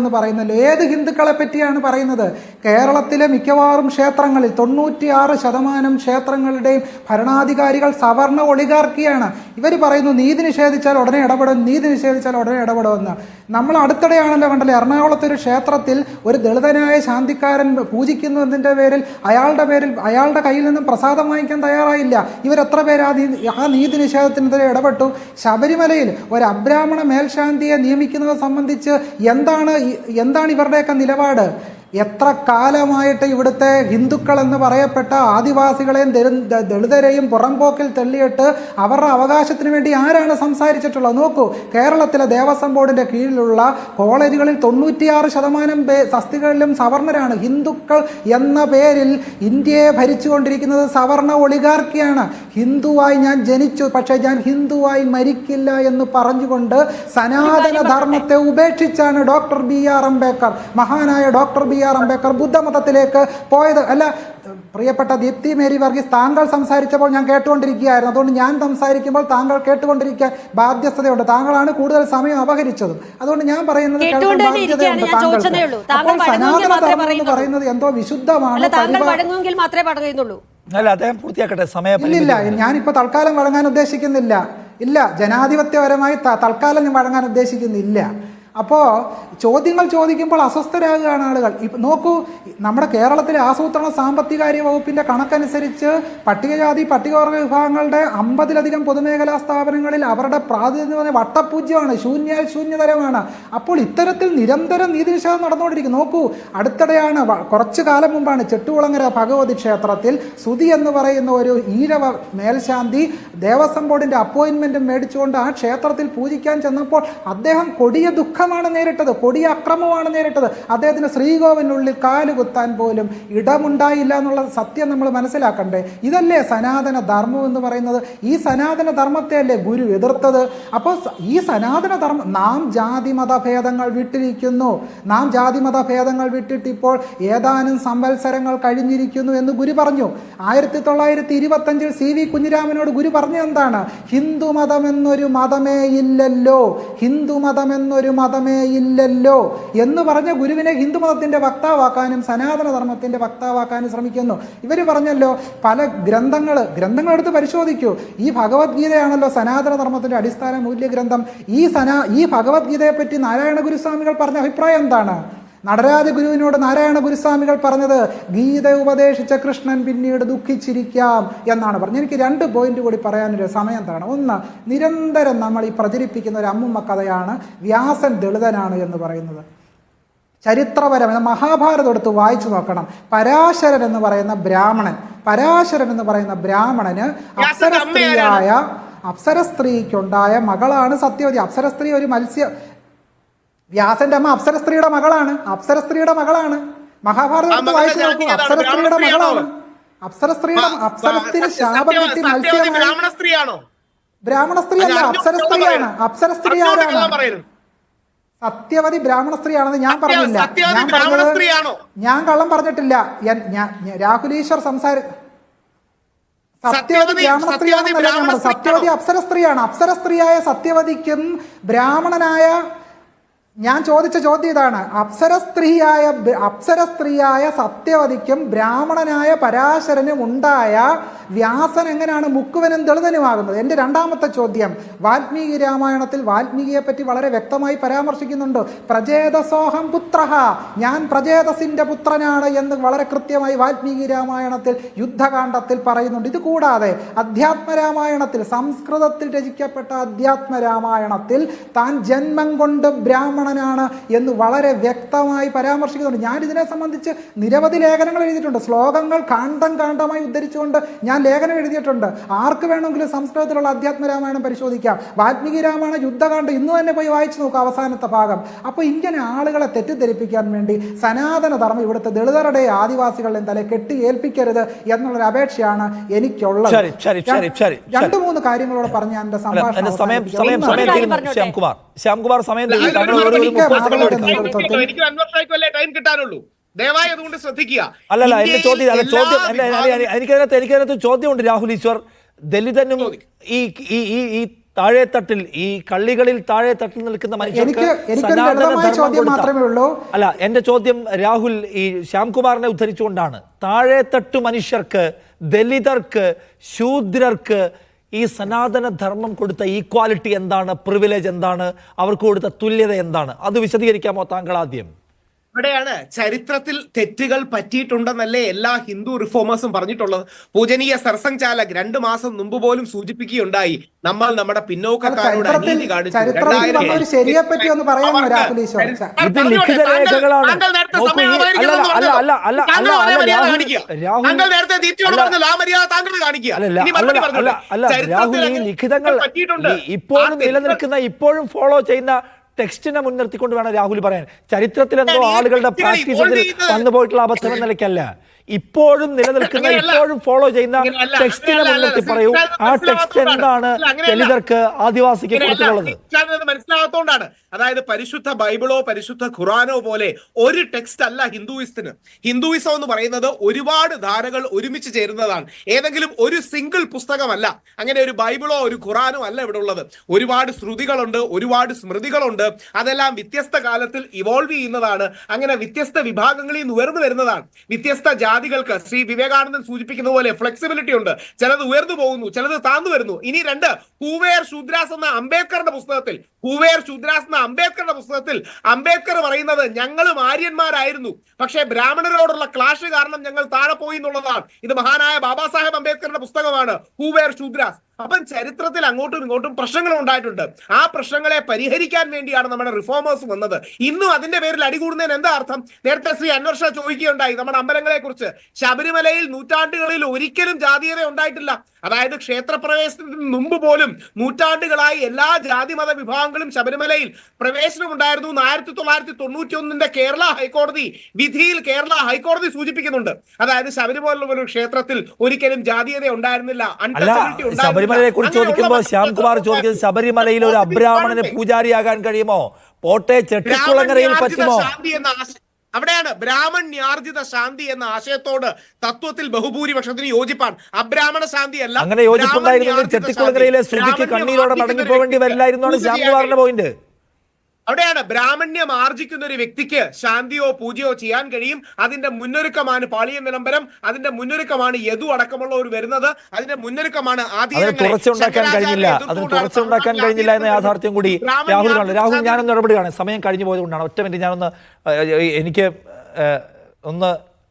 എന്ന് പറയുന്നല്ലോ. ഏത് ഹിന്ദുക്കളെ പറ്റിയാണ് പറയുന്നത്? കേരളത്തിലെ മിക്കവാറും ക്ഷേത്രങ്ങളിൽ 96% ക്ഷേത്രങ്ങളുടെയും ഭരണാധികാരികൾ സവർണ ഒളിഗാർക്കിയാണ്. ഇവർ പറയുന്നു നീതി നിഷേധിച്ചാൽ ഉടനെ ഇടപെടുമെന്ന്. നമ്മൾ അടുത്തിടെയാണല്ലോ കണ്ടല്ലേ, എറണാകുളത്തെ ഒരു ക്ഷേത്രത്തിൽ ഒരു ദളിതനായ ശാന്തിക്കാരൻ പൂജിക്കുന്നതിൻ്റെ പേരിൽ അയാളുടെ കയ്യിൽ നിന്നും പ്രസാദം വാങ്ങിക്കാൻ തയ്യാറായില്ല. ഇവരെത്ര പേര് ആ നീതി നിഷേധത്തിനെതിരെ ഇടപെട്ടു? ശബരിമലയിൽ ഒരു അബ്രാഹ്മണ മേൽശാന്തിയെ നിയമിക്കുന്നത് സംബന്ധിച്ച് എന്താണ് ഇവരുടെയൊക്കെ നിലപാട്? എത്ര കാലമായിട്ട് ഇവിടുത്തെ ഹിന്ദുക്കൾ എന്ന് പറയപ്പെട്ട ആദിവാസികളെയും ദളിതരെയും പുറംപോക്കിൽ തള്ളിയിട്ട് അവരുടെ അവകാശത്തിന് വേണ്ടി ആരാണ് സംസാരിച്ചിട്ടുള്ളത്? നോക്കൂ, കേരളത്തിലെ ദേവസ്വം ബോർഡിന്റെ കീഴിലുള്ള കോളേജുകളിൽ 96% തസ്തികകളിലും സവർണരാണ്. ഹിന്ദുക്കൾ എന്ന പേരിൽ ഇന്ത്യയെ ഭരിച്ചുകൊണ്ടിരിക്കുന്നത് സവർണ ഒളിഗാർക്കിയാണ്. ഹിന്ദുവായി ഞാൻ ജനിച്ചു, പക്ഷേ ഞാൻ ഹിന്ദുവായി മരിക്കില്ല എന്ന് പറഞ്ഞുകൊണ്ട് സനാതന ധർമ്മത്തെ ഉപേക്ഷിച്ചാണ് മഹാനായ ഡോക്ടർ ബി ആർ അംബേദ്കർ ബുദ്ധമതത്തിലേക്ക് പോയത്. അല്ല, പ്രിയപ്പെട്ട ദീപ്തി മേരി വർഗീസ്, താങ്കൾ സംസാരിച്ചപ്പോൾ ഞാൻ കേട്ടുകൊണ്ടിരിക്കുകയായിരുന്നു. അതുകൊണ്ട് ഞാൻ സംസാരിക്കുമ്പോൾ താങ്കൾ കേട്ടുകൊണ്ടിരിക്കാൻ ബാധ്യസ്ഥതയുണ്ട്. താങ്കളാണ് കൂടുതൽ സമയം അപഹരിച്ചതും. അതുകൊണ്ട് ഞാൻ പറയുന്നത് ബാധ്യതയുണ്ട് താങ്കൾക്ക്. അപ്പോൾ സനാതന ധർമ്മം എന്ന് പറയുന്നത് എന്തോ വിശുദ്ധമാണ്. അല്ല, അദ്ദേഹം പൂർത്തിയാക്കട്ടെ, സമയം ഇല്ല. ഞാനിപ്പോൾ തൽക്കാലം വഴങ്ങാൻ ഉദ്ദേശിക്കുന്നില്ല. ജനാധിപത്യപരമായി തൽക്കാലം ഞാൻ വഴങ്ങാൻ ഉദ്ദേശിക്കുന്നില്ല. അപ്പോൾ ചോദ്യങ്ങൾ ചോദിക്കുമ്പോൾ അസ്വസ്ഥരാകുകയാണ് ആളുകൾ. നോക്കൂ, നമ്മുടെ കേരളത്തിലെ ആസൂത്രണ സാമ്പത്തികാര്യ വകുപ്പിന്റെ കണക്കനുസരിച്ച് പട്ടികജാതി പട്ടികവർഗ വിഭാഗങ്ങളുടെ 50-ലധികം പൊതുമേഖലാ സ്ഥാപനങ്ങളിൽ അവരുടെ പ്രാതിനിധ്യം വട്ടപൂജ്യമാണ്, ശൂന്യതരമാണ്. അപ്പോൾ ഇത്തരത്തിൽ നിരന്തരം നീതി നിഷേധം നടന്നുകൊണ്ടിരിക്കും. നോക്കൂ, അടുത്തിടെയാണ്, കുറച്ചു കാലം മുമ്പാണ് ചെട്ടുകുളങ്ങര ഭഗവതി ക്ഷേത്രത്തിൽ സുധി എന്ന് പറയുന്ന ഒരു ഈഴവ മേൽശാന്തി ദേവസ്വം ബോർഡിന്റെ അപ്പോയിന്റ്മെന്റ് മേടിച്ചുകൊണ്ട് ആ ക്ഷേത്രത്തിൽ പൂജിക്കാൻ ചെന്നപ്പോൾ അദ്ദേഹം കൊടിയ ദുഃഖമാണ് നേരിട്ടത്, കൊടിയ അക്രമമാണ് നേരിട്ടത്. അദ്ദേഹത്തിന് ശ്രീകോവിനുള്ളിൽ കാലുകുത്താൻ പോലും ഇടമുണ്ടായില്ല എന്നുള്ള സത്യം നമ്മൾ മനസ്സിലാക്കണ്ടേ? ഇതല്ലേ സനാതന ധർമ്മം എന്ന് പറയുന്നത്? ഈ സനാതന ധർമ്മത്തെ അല്ലേ ഗുരു എതിർത്തത്? അപ്പോൾ ഈ സനാതന ധർമ്മം നാം ജാതി മതഭേദങ്ങൾ വിട്ടിട്ട് ഇപ്പോൾ ഏതാനും സംവത്സരങ്ങൾ കഴിഞ്ഞിരിക്കുന്നു എന്ന് ഗുരു പറഞ്ഞു. 1925 CV കുഞ്ഞിരാമനോട് ഗുരു പറഞ്ഞത് എന്താണ്? ഹിന്ദുമതം എന്നൊരു മതമേ ഇല്ലല്ലോ, ഹിന്ദുമതം എന്നൊരു മതം മതമേ ഇല്ലല്ലോ എന്ന് പറഞ്ഞ ഗുരുവിനെ ഹിന്ദുമതത്തിൻ്റെ വക്താവാക്കാനും സനാതനധർമ്മത്തിൻ്റെ വക്താവാക്കാനും ശ്രമിക്കുന്നു. ഇവർ പറഞ്ഞല്ലോ പല ഗ്രന്ഥങ്ങളെടുത്ത് പരിശോധിക്കൂ. ഈ ഭഗവത്ഗീതയാണല്ലോ സനാതനധർമ്മത്തിൻ്റെ അടിസ്ഥാന മൂല്യഗ്രന്ഥം. ഈ ഭഗവത്ഗീതയെപ്പറ്റി നാരായണ ഗുരുസ്വാമികൾ പറഞ്ഞ അഭിപ്രായം എന്താണ്? നടരാജ ഗുരുവിനോട് നാരായണ ഗുരുസ്വാമികൾ പറഞ്ഞത് ഗീത ഉപദേശിച്ച കൃഷ്ണൻ പിന്നീട് ദുഃഖിച്ചിരിക്കാം എന്നാണ് പറഞ്ഞത്. എനിക്ക് 2 പോയിന്റ് കൂടി പറയാനൊരു സമയം തരണം. ഒന്ന്, നിരന്തരം നമ്മൾ ഈ പ്രചരിപ്പിക്കുന്ന ഒരു അമ്മുമ്മ കഥയാണ് വ്യാസൻ ദളിതനാണ് എന്ന് പറയുന്നത്. ചരിത്രപരമായ മഹാഭാരതം എടുത്ത് വായിച്ചു നോക്കണം. പരാശരൻ എന്ന് പറയുന്ന ബ്രാഹ്മണന് അപ്സരസ്ത്രീക്കുണ്ടായ മകളാണ് സത്യവതി. അപ്സരസ്ത്രീ ഒരു വ്യാസന്റെ അമ്മ അപ്സരസ്ത്രീയുടെ മകളാണ്. മഹാഭാരതം വായിച്ചു നോക്കൂ. അപ്സരസ്ത്രീയുടെ മകളാണ്. അപ്സരസ്ത്രീ ശാപം കിട്ടി മത്സ്യമായി. ബ്രാഹ്മണ സ്ത്രീയല്ല, അപ്സരസ്ത്രീയാണ്. അപ്സരസ്ത്രീ ആരാണ്? സത്യവതി ബ്രാഹ്മണ സ്ത്രീയാണെന്ന് ഞാൻ പറഞ്ഞില്ല. ഞാൻ കള്ളം പറഞ്ഞിട്ടില്ല. രാഹുലീശ്വർ സത്യവതി ബ്രാഹ്മണ സ്ത്രീയാണെന്നല്ല ഞാൻ പറഞ്ഞത്. സത്യവതി അപ്സരസ്ത്രീയാണ്. അപ്സരസ്ത്രീയായ സത്യവതിക്കും ബ്രാഹ്മണനായ, ഞാൻ ചോദിച്ച ചോദ്യം ഇതാണ്, അപ്സരസ്ത്രീയായ സത്യവതിക്കും ബ്രാഹ്മണനായ പരാശരനും ഉണ്ടായ വ്യാസൻ എങ്ങനെയാണ് മുക്കുവനും ദളിതനുമാകുന്നത്? എൻ്റെ രണ്ടാമത്തെ ചോദ്യം, വാൽമീകി രാമായണത്തിൽ വാൽമീകിയെ പറ്റി വളരെ വ്യക്തമായി പരാമർശിക്കുന്നുണ്ട്. പ്രജേതസോഹം പുത്രഃ, ഞാൻ പ്രജേതസിന്റെ പുത്രനാണ് എന്ന് വളരെ കൃത്യമായി വാൽമീകി രാമായണത്തിൽ യുദ്ധകാണ്ഡത്തിൽ പറയുന്നുണ്ട്. ഇത് കൂടാതെ അധ്യാത്മരാമായണത്തിൽ, സംസ്കൃതത്തിൽ രചിക്കപ്പെട്ട അധ്യാത്മരാമായണത്തിൽ താൻ ജന്മം കൊണ്ട് ബ്രാഹ്മണനാണ് എന്ന് വളരെ വ്യക്തമായി പരാമർശിക്കുന്നുണ്ട്. ഞാൻ ഇതിനെ സംബന്ധിച്ച് നിരവധി ലേഖനങ്ങൾ എഴുതിയിട്ടുണ്ട്. ശ്ലോകങ്ങൾ കാണ്ഡമായി ഉദ്ധരിച്ചുകൊണ്ട് ഞാൻ ലേഖനം എഴുതിയിട്ടുണ്ട്. ആർക്ക് വേണമെങ്കിലും സംസ്കൃതത്തിലുള്ള അധ്യാത്മരാമായണം പരിശോധിക്കാം. വാൽമീകി രാമായണ യുദ്ധകാണ്ഡം ഇന്ന് തന്നെ പോയി വായിച്ചു നോക്കുക, അവസാനത്തെ ഭാഗം. അപ്പോൾ ഇങ്ങനെ ആളുകളെ തെറ്റിദ്ധരിപ്പിക്കാൻ വേണ്ടി സനാതനധർമ്മം ഇവിടുത്തെ ദളിതരുടെ ആദിവാസികളുടെയും തല കെട്ടി ഏൽപ്പിക്കരുത് എന്നുള്ളൊരു അപേക്ഷയാണ് എനിക്കുള്ളത്. 2-3 കാര്യങ്ങളോട് പറഞ്ഞ എന്റെ സംഭാഷണം ശ്യാംകുമാർ സമയം ദയവായി അതുകൊണ്ട് ശ്രദ്ധിക്കുക. അല്ലല്ല, എന്റെ എനിക്കതിനകത്ത് ചോദ്യമുണ്ട്. രാഹുൽ ഈശ്വർ, ദലിതനും ഈ താഴെത്തട്ടിൽ, ഈ കള്ളികളിൽ താഴെത്തട്ടിൽ നിൽക്കുന്ന മനുഷ്യർക്ക് അല്ല, എന്റെ ചോദ്യം രാഹുൽ ഈ ശ്യാംകുമാറിനെ ഉദ്ധരിച്ചുകൊണ്ടാണ്. താഴെത്തട്ടു മനുഷ്യർക്ക്, ദലിതർക്ക്, ശൂദ്രർക്ക് ഈ സനാതന ധർമ്മം കൊടുത്ത ഈക്വാലിറ്റി എന്താണ്, പ്രിവിലേജ് എന്താണ്, അവർക്ക് കൊടുത്ത തുല്യത എന്താണ്? അത് വിശദീകരിക്കാമോ താങ്കൾ ആദ്യം? ഇവിടെയാണ് ചരിത്രത്തിൽ തെറ്റുകൾ പറ്റിയിട്ടുണ്ടെന്നല്ലേ എല്ലാ ഹിന്ദു റിഫോമേഴ്സും പറഞ്ഞിട്ടുള്ളത്. പൂജനീയ സർസംഘ് ചാലക് 2 മാസം മുമ്പ് പോലും സൂചിപ്പിക്കുകയുണ്ടായി, നമ്മൾ നമ്മുടെ പിന്നോക്കക്കാരോട് അനീതി കാണിച്ചു. ഇത് ലിഖിത രേഖകളാണ്. രാഹുൽ, ഈ ലിഖിതങ്ങൾ ഇപ്പോഴും നിലനിൽക്കുന്ന, ഇപ്പോഴും ഫോളോ ചെയ്യുന്ന ടെക്സ്റ്റിനെ മുൻനിർത്തിക്കൊണ്ട് വേണം രാഹുൽ പറയാൻ. ചരിത്രത്തിൽ എന്തോ ആളുകളുടെ പ്രാക്ടീസിൽ വന്നുപോയിട്ടുള്ള അബദ്ധം എന്ന നിലയ്ക്കല്ല, ഇപ്പോഴും നിലനിൽക്കുന്ന, ഇപ്പോഴും ഫോളോ ചെയ്യുന്ന ടെക്സ്റ്റിനെ മുൻനിർത്തി പറയൂ. ആ ടെക്സ്റ്റ് എന്താണ് ദലിതർക്ക്, ആദിവാസിക്ക് കൊടുത്തിട്ടുള്ളത്? മനസ്സിലാകത്തോണ്ടാണ്. അതായത് പരിശുദ്ധ ബൈബിളോ പരിശുദ്ധ ഖുറാനോ പോലെ ഒരു ടെക്സ്റ്റ് അല്ല ഹിന്ദുയിസത്തിന്. ഹിന്ദുയിസം എന്ന് പറയുന്നത് ഒരുപാട് ധാരകൾ ഒരുമിച്ച് ചേരുന്നതാണ്. ഏതെങ്കിലും ഒരു സിംഗിൾ പുസ്തകമല്ല. അങ്ങനെ ഒരു ബൈബിളോ ഒരു ഖുറാനോ അല്ല ഇവിടെ ഉള്ളത്. ഒരുപാട് ശ്രുതികളുണ്ട്, ഒരുപാട് സ്മൃതികളുണ്ട്. അതെല്ലാം വ്യത്യസ്ത കാലത്തിൽ ഇവോൾവ് ചെയ്യുന്നതാണ്. അങ്ങനെ വ്യത്യസ്ത വിഭാഗങ്ങളിൽ നിന്ന് ഉയർന്നു വരുന്നതാണ്. വ്യത്യസ്ത ജാതികൾക്ക് ശ്രീ വിവേകാനന്ദൻ സൂചിപ്പിക്കുന്ന പോലെ ഫ്ലെക്സിബിലിറ്റി ഉണ്ട്. ചിലത് ഉയർന്നു പോകുന്നു, ചിലത് താഴ്ന്നു വരുന്നു. ഇനി 2, ഹൂവേർ ശൂദ്രാസ് എന്ന അംബേദ്കറുടെ പുസ്തകത്തിൽ, അംബേദ്കർ പറയുന്നത് ഞങ്ങളും ആര്യന്മാരായിരുന്നു, പക്ഷേ ബ്രാഹ്മണരോടുള്ള ക്ലാഷ് കാരണം ഞങ്ങൾ താഴെ പോയി എന്നുള്ളതാണ്. ഇത് മഹാനായ ബാബാ സാഹേബ് അംബേദ്കറുടെ പുസ്തകമാണ് ഹൂവേർ ശൂദ്രാസ്. അപ്പം ചരിത്രത്തിൽ അങ്ങോട്ടും ഇങ്ങോട്ടും പ്രശ്നങ്ങൾ ഉണ്ടായിട്ടുണ്ട്. ആ പ്രശ്നങ്ങളെ പരിഹരിക്കാൻ വേണ്ടിയാണ് നമ്മുടെ റിഫോമേഴ്സ് വന്നത്. ഇന്നും അതിന്റെ പേരിൽ അടികൂടുന്നതിന് എന്താ അർത്ഥം? നേരത്തെ ശ്രീ അൻവർ ഷാ ചോദിക്കുകയുണ്ടായി നമ്മുടെ അമ്പലങ്ങളെ കുറിച്ച്. ശബരിമലയിൽ നൂറ്റാണ്ടുകളിൽ ഒരിക്കലും ജാതീയത ഉണ്ടായിട്ടില്ല. അതായത് ക്ഷേത്രപ്രവേശനത്തിന് മുമ്പ് പോലും നൂറ്റാണ്ടുകളായി എല്ലാ ജാതി മത വിഭാഗങ്ങളും ശബരിമലയിൽ പ്രവേശനം ഉണ്ടായിരുന്നു. 1991 കേരള ഹൈക്കോടതി വിധിയിൽ കേരള ഹൈക്കോടതി സൂചിപ്പിക്കുന്നുണ്ട്. അതായത് ശബരിമല ഒരു ക്ഷേത്രത്തിൽ ഒരിക്കലും ജാതീയത ഉണ്ടായിരുന്നില്ല. ശബരിമലയെ കുറിച്ച് ചോദിക്കുമ്പോൾ ശ്യാംകുമാർ ചോദിക്കുന്നത് ശബരിമലയിൽ ഒരു അബ്രാഹ്മണന് പൂജാരിയാകാൻ കഴിയുമോ? പോട്ടെ, ചെട്ടിക്കുളങ്ങരയിൽ പറ്റുമോ? അവിടെയാണ് ബ്രാഹ്മണ്യാർജിത ശാന്തി എന്ന ആശയത്തോട് തത്വത്തിൽ ബഹുഭൂരിപക്ഷത്തിന് യോജിപ്പാണ്. അബ്രാഹ്മണ ശാന്തി അല്ല. അങ്ങനെ യോജിപ്പുണ്ടായിരുന്നെങ്കിൽ ചെട്ടിക്കുളങ്ങരയിലെ ശ്രുതിക്ക് കണ്ണീരോടെ മടങ്ങിപ്പോവേണ്ടി വരില്ലായിരുന്നാണ് ശ്യാംകുമാറിന്റെ പോയിന്റ്. അവിടെയാണ് ബ്രാഹ്മണ്യം ആർജിക്കുന്ന ഒരു വ്യക്തിക്ക് ശാന്തിയോ പൂജയോ ചെയ്യാൻ കഴിയും. അതിന്റെ മുന്നൊരുക്കമാണ് പാളിയ വിളംബരം, അതിന്റെ മുന്നൊരുക്കമാണ് യദു അടക്കമുള്ളവർ വരുന്നത്, അതിന്റെ മുന്നൊരുക്കമാണ് തുടച്ചുണ്ടാക്കാൻ കഴിഞ്ഞില്ല എന്ന യാഥാർത്ഥ്യം കൂടി രാഹുലിനാണ്. രാഹുൽ, ഞാനൊന്ന് ഇടപെടുകയാണ്, സമയം കഴിഞ്ഞു പോയത് കൊണ്ടാണ്. ഒറ്റ മിനിറ്റ് ഞാനൊന്ന് എനിക്ക്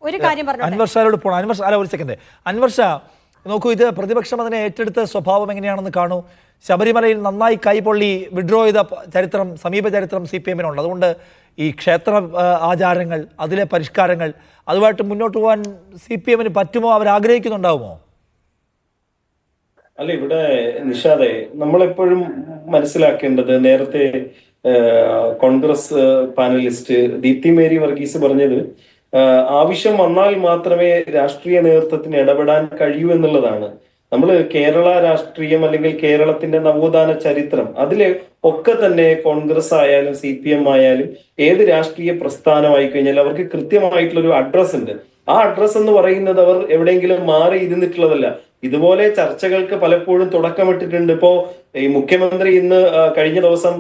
ഒരു കാര്യം പറഞ്ഞു അൻവർ ഷാരോട് പോകണം. അൻവർ ഷാ, ഒരു സെക്കൻഡ്. അൻവർ ഷാ, നോക്കൂ, ഇത് പ്രതിപക്ഷം അതിനെ ഏറ്റെടുത്ത സ്വഭാവം എങ്ങനെയാണെന്ന് കാണൂ. ശബരിമലയിൽ നന്നായി കൈപൊള്ളി വിഡ്രോ ചെയ്ത ചരിത്രം, സമീപ ചരിത്രം CPM ഉണ്ട്. അതുകൊണ്ട് ഈ ക്ഷേത്ര ആചാരങ്ങൾ, അതിലെ പരിഷ്കാരങ്ങൾ, അതുമായിട്ട് മുന്നോട്ട് പോകാൻ CPM പറ്റുമോ? അവർ ആഗ്രഹിക്കുന്നുണ്ടാവുമോ? അല്ല, ഇവിടെ നിഷാദെ, നമ്മളെപ്പോഴും മനസ്സിലാക്കേണ്ടത്, നേരത്തെ കോൺഗ്രസ് പാനലിസ്റ്റ് ദീപ്തി മേരി വർഗീസ് പറഞ്ഞത്, ആവശ്യം വന്നാൽ മാത്രമേ രാഷ്ട്രീയ നേതൃത്വത്തിന് ഇടപെടാൻ കഴിയൂ എന്നുള്ളതാണ്. നമ്മൾ കേരള രാഷ്ട്രീയം അല്ലെങ്കിൽ കേരളത്തിന്റെ നവോത്ഥാന ചരിത്രം, അതിലെ ഒക്കെ തന്നെ കോൺഗ്രസ് ആയാലും CPM ആയാലും ഏത് രാഷ്ട്രീയ പ്രസ്ഥാനമായി കഴിഞ്ഞാൽ അവർക്ക് കൃത്യമായിട്ടുള്ള ഒരു അഡ്രസ് ഉണ്ട്. ആ അഡ്രസ് എന്ന് പറയുന്നത് അവർ എവിടെയെങ്കിലും മാറി ഇരുന്നിട്ടുള്ളതല്ല. ഇതുപോലെ ചർച്ചകൾക്ക് പലപ്പോഴും തുടക്കമിട്ടിട്ടുണ്ട്. ഇപ്പോ ഈ മുഖ്യമന്ത്രി ഇന്ന് കഴിഞ്ഞ ദിവസം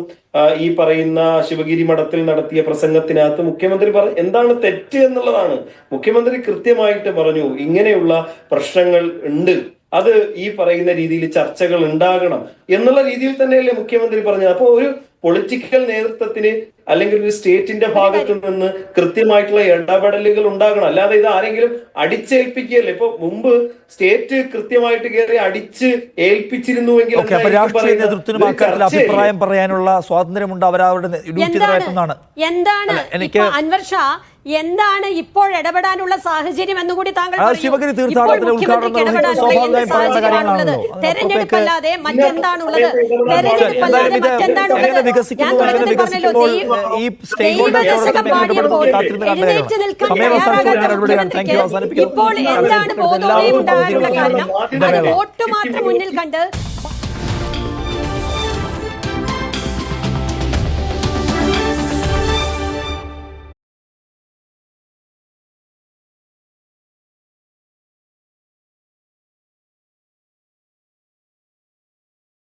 ഈ പറയുന്ന ശിവഗിരി മഠത്തിൽ നടത്തിയ പ്രസംഗത്തിനകത്ത് മുഖ്യമന്ത്രി എന്താണ് തെറ്റ് എന്നുള്ളതാണ്. മുഖ്യമന്ത്രി കൃത്യമായിട്ട് പറഞ്ഞു, ഇങ്ങനെയുള്ള പ്രശ്നങ്ങൾ ഉണ്ട്, അത് ഈ പറയുന്ന രീതിയിൽ ചർച്ചകൾ ഉണ്ടാകണം എന്നുള്ള രീതിയിൽ തന്നെയല്ലേ മുഖ്യമന്ത്രി പറഞ്ഞത്. അപ്പോൾ ഒരു പൊളിറ്റിക്കൽ നേതൃത്വത്തിന് അല്ലെങ്കിൽ ഒരു സ്റ്റേറ്റിന്റെ ഭാഗത്തു നിന്ന് കൃത്യമായിട്ടുള്ള ഇടപെടലുകൾ ഉണ്ടാകണം. അല്ലാതെ ഇത് ആരെങ്കിലും അടിച്ചേൽപ്പിക്കുകയല്ലേ. ഇപ്പൊ മുമ്പ് സ്റ്റേറ്റ് കൃത്യമായിട്ട് കയറി അടിച്ച് ഏൽപ്പിച്ചിരുന്നുവെങ്കിൽ രാഷ്ട്രീയ നേതൃത്വത്തിനും അക്കാര്യത്തിൽ അഭിപ്രായം പറയാനുള്ള സ്വാതന്ത്ര്യമുണ്ട്. അവരവരുടെ എന്താണ് എനിക്ക് അൻവർ ഷാ, എന്താണ് ഇപ്പോൾ ഇടപെടാനുള്ള സാഹചര്യം എന്നുകൂടി താങ്കൾ ശിവഗിരി തീർത്ഥാടനത്തിന് തെരഞ്ഞെടുപ്പല്ലാതെ മറ്റെന്താണുള്ളത്? ഇപ്പോൾ എന്താണ് ബോധോദയം ഉണ്ടാകാനുള്ള കാരണം? അത് വോട്ട് മാത്രം മുന്നിൽ കണ്ട്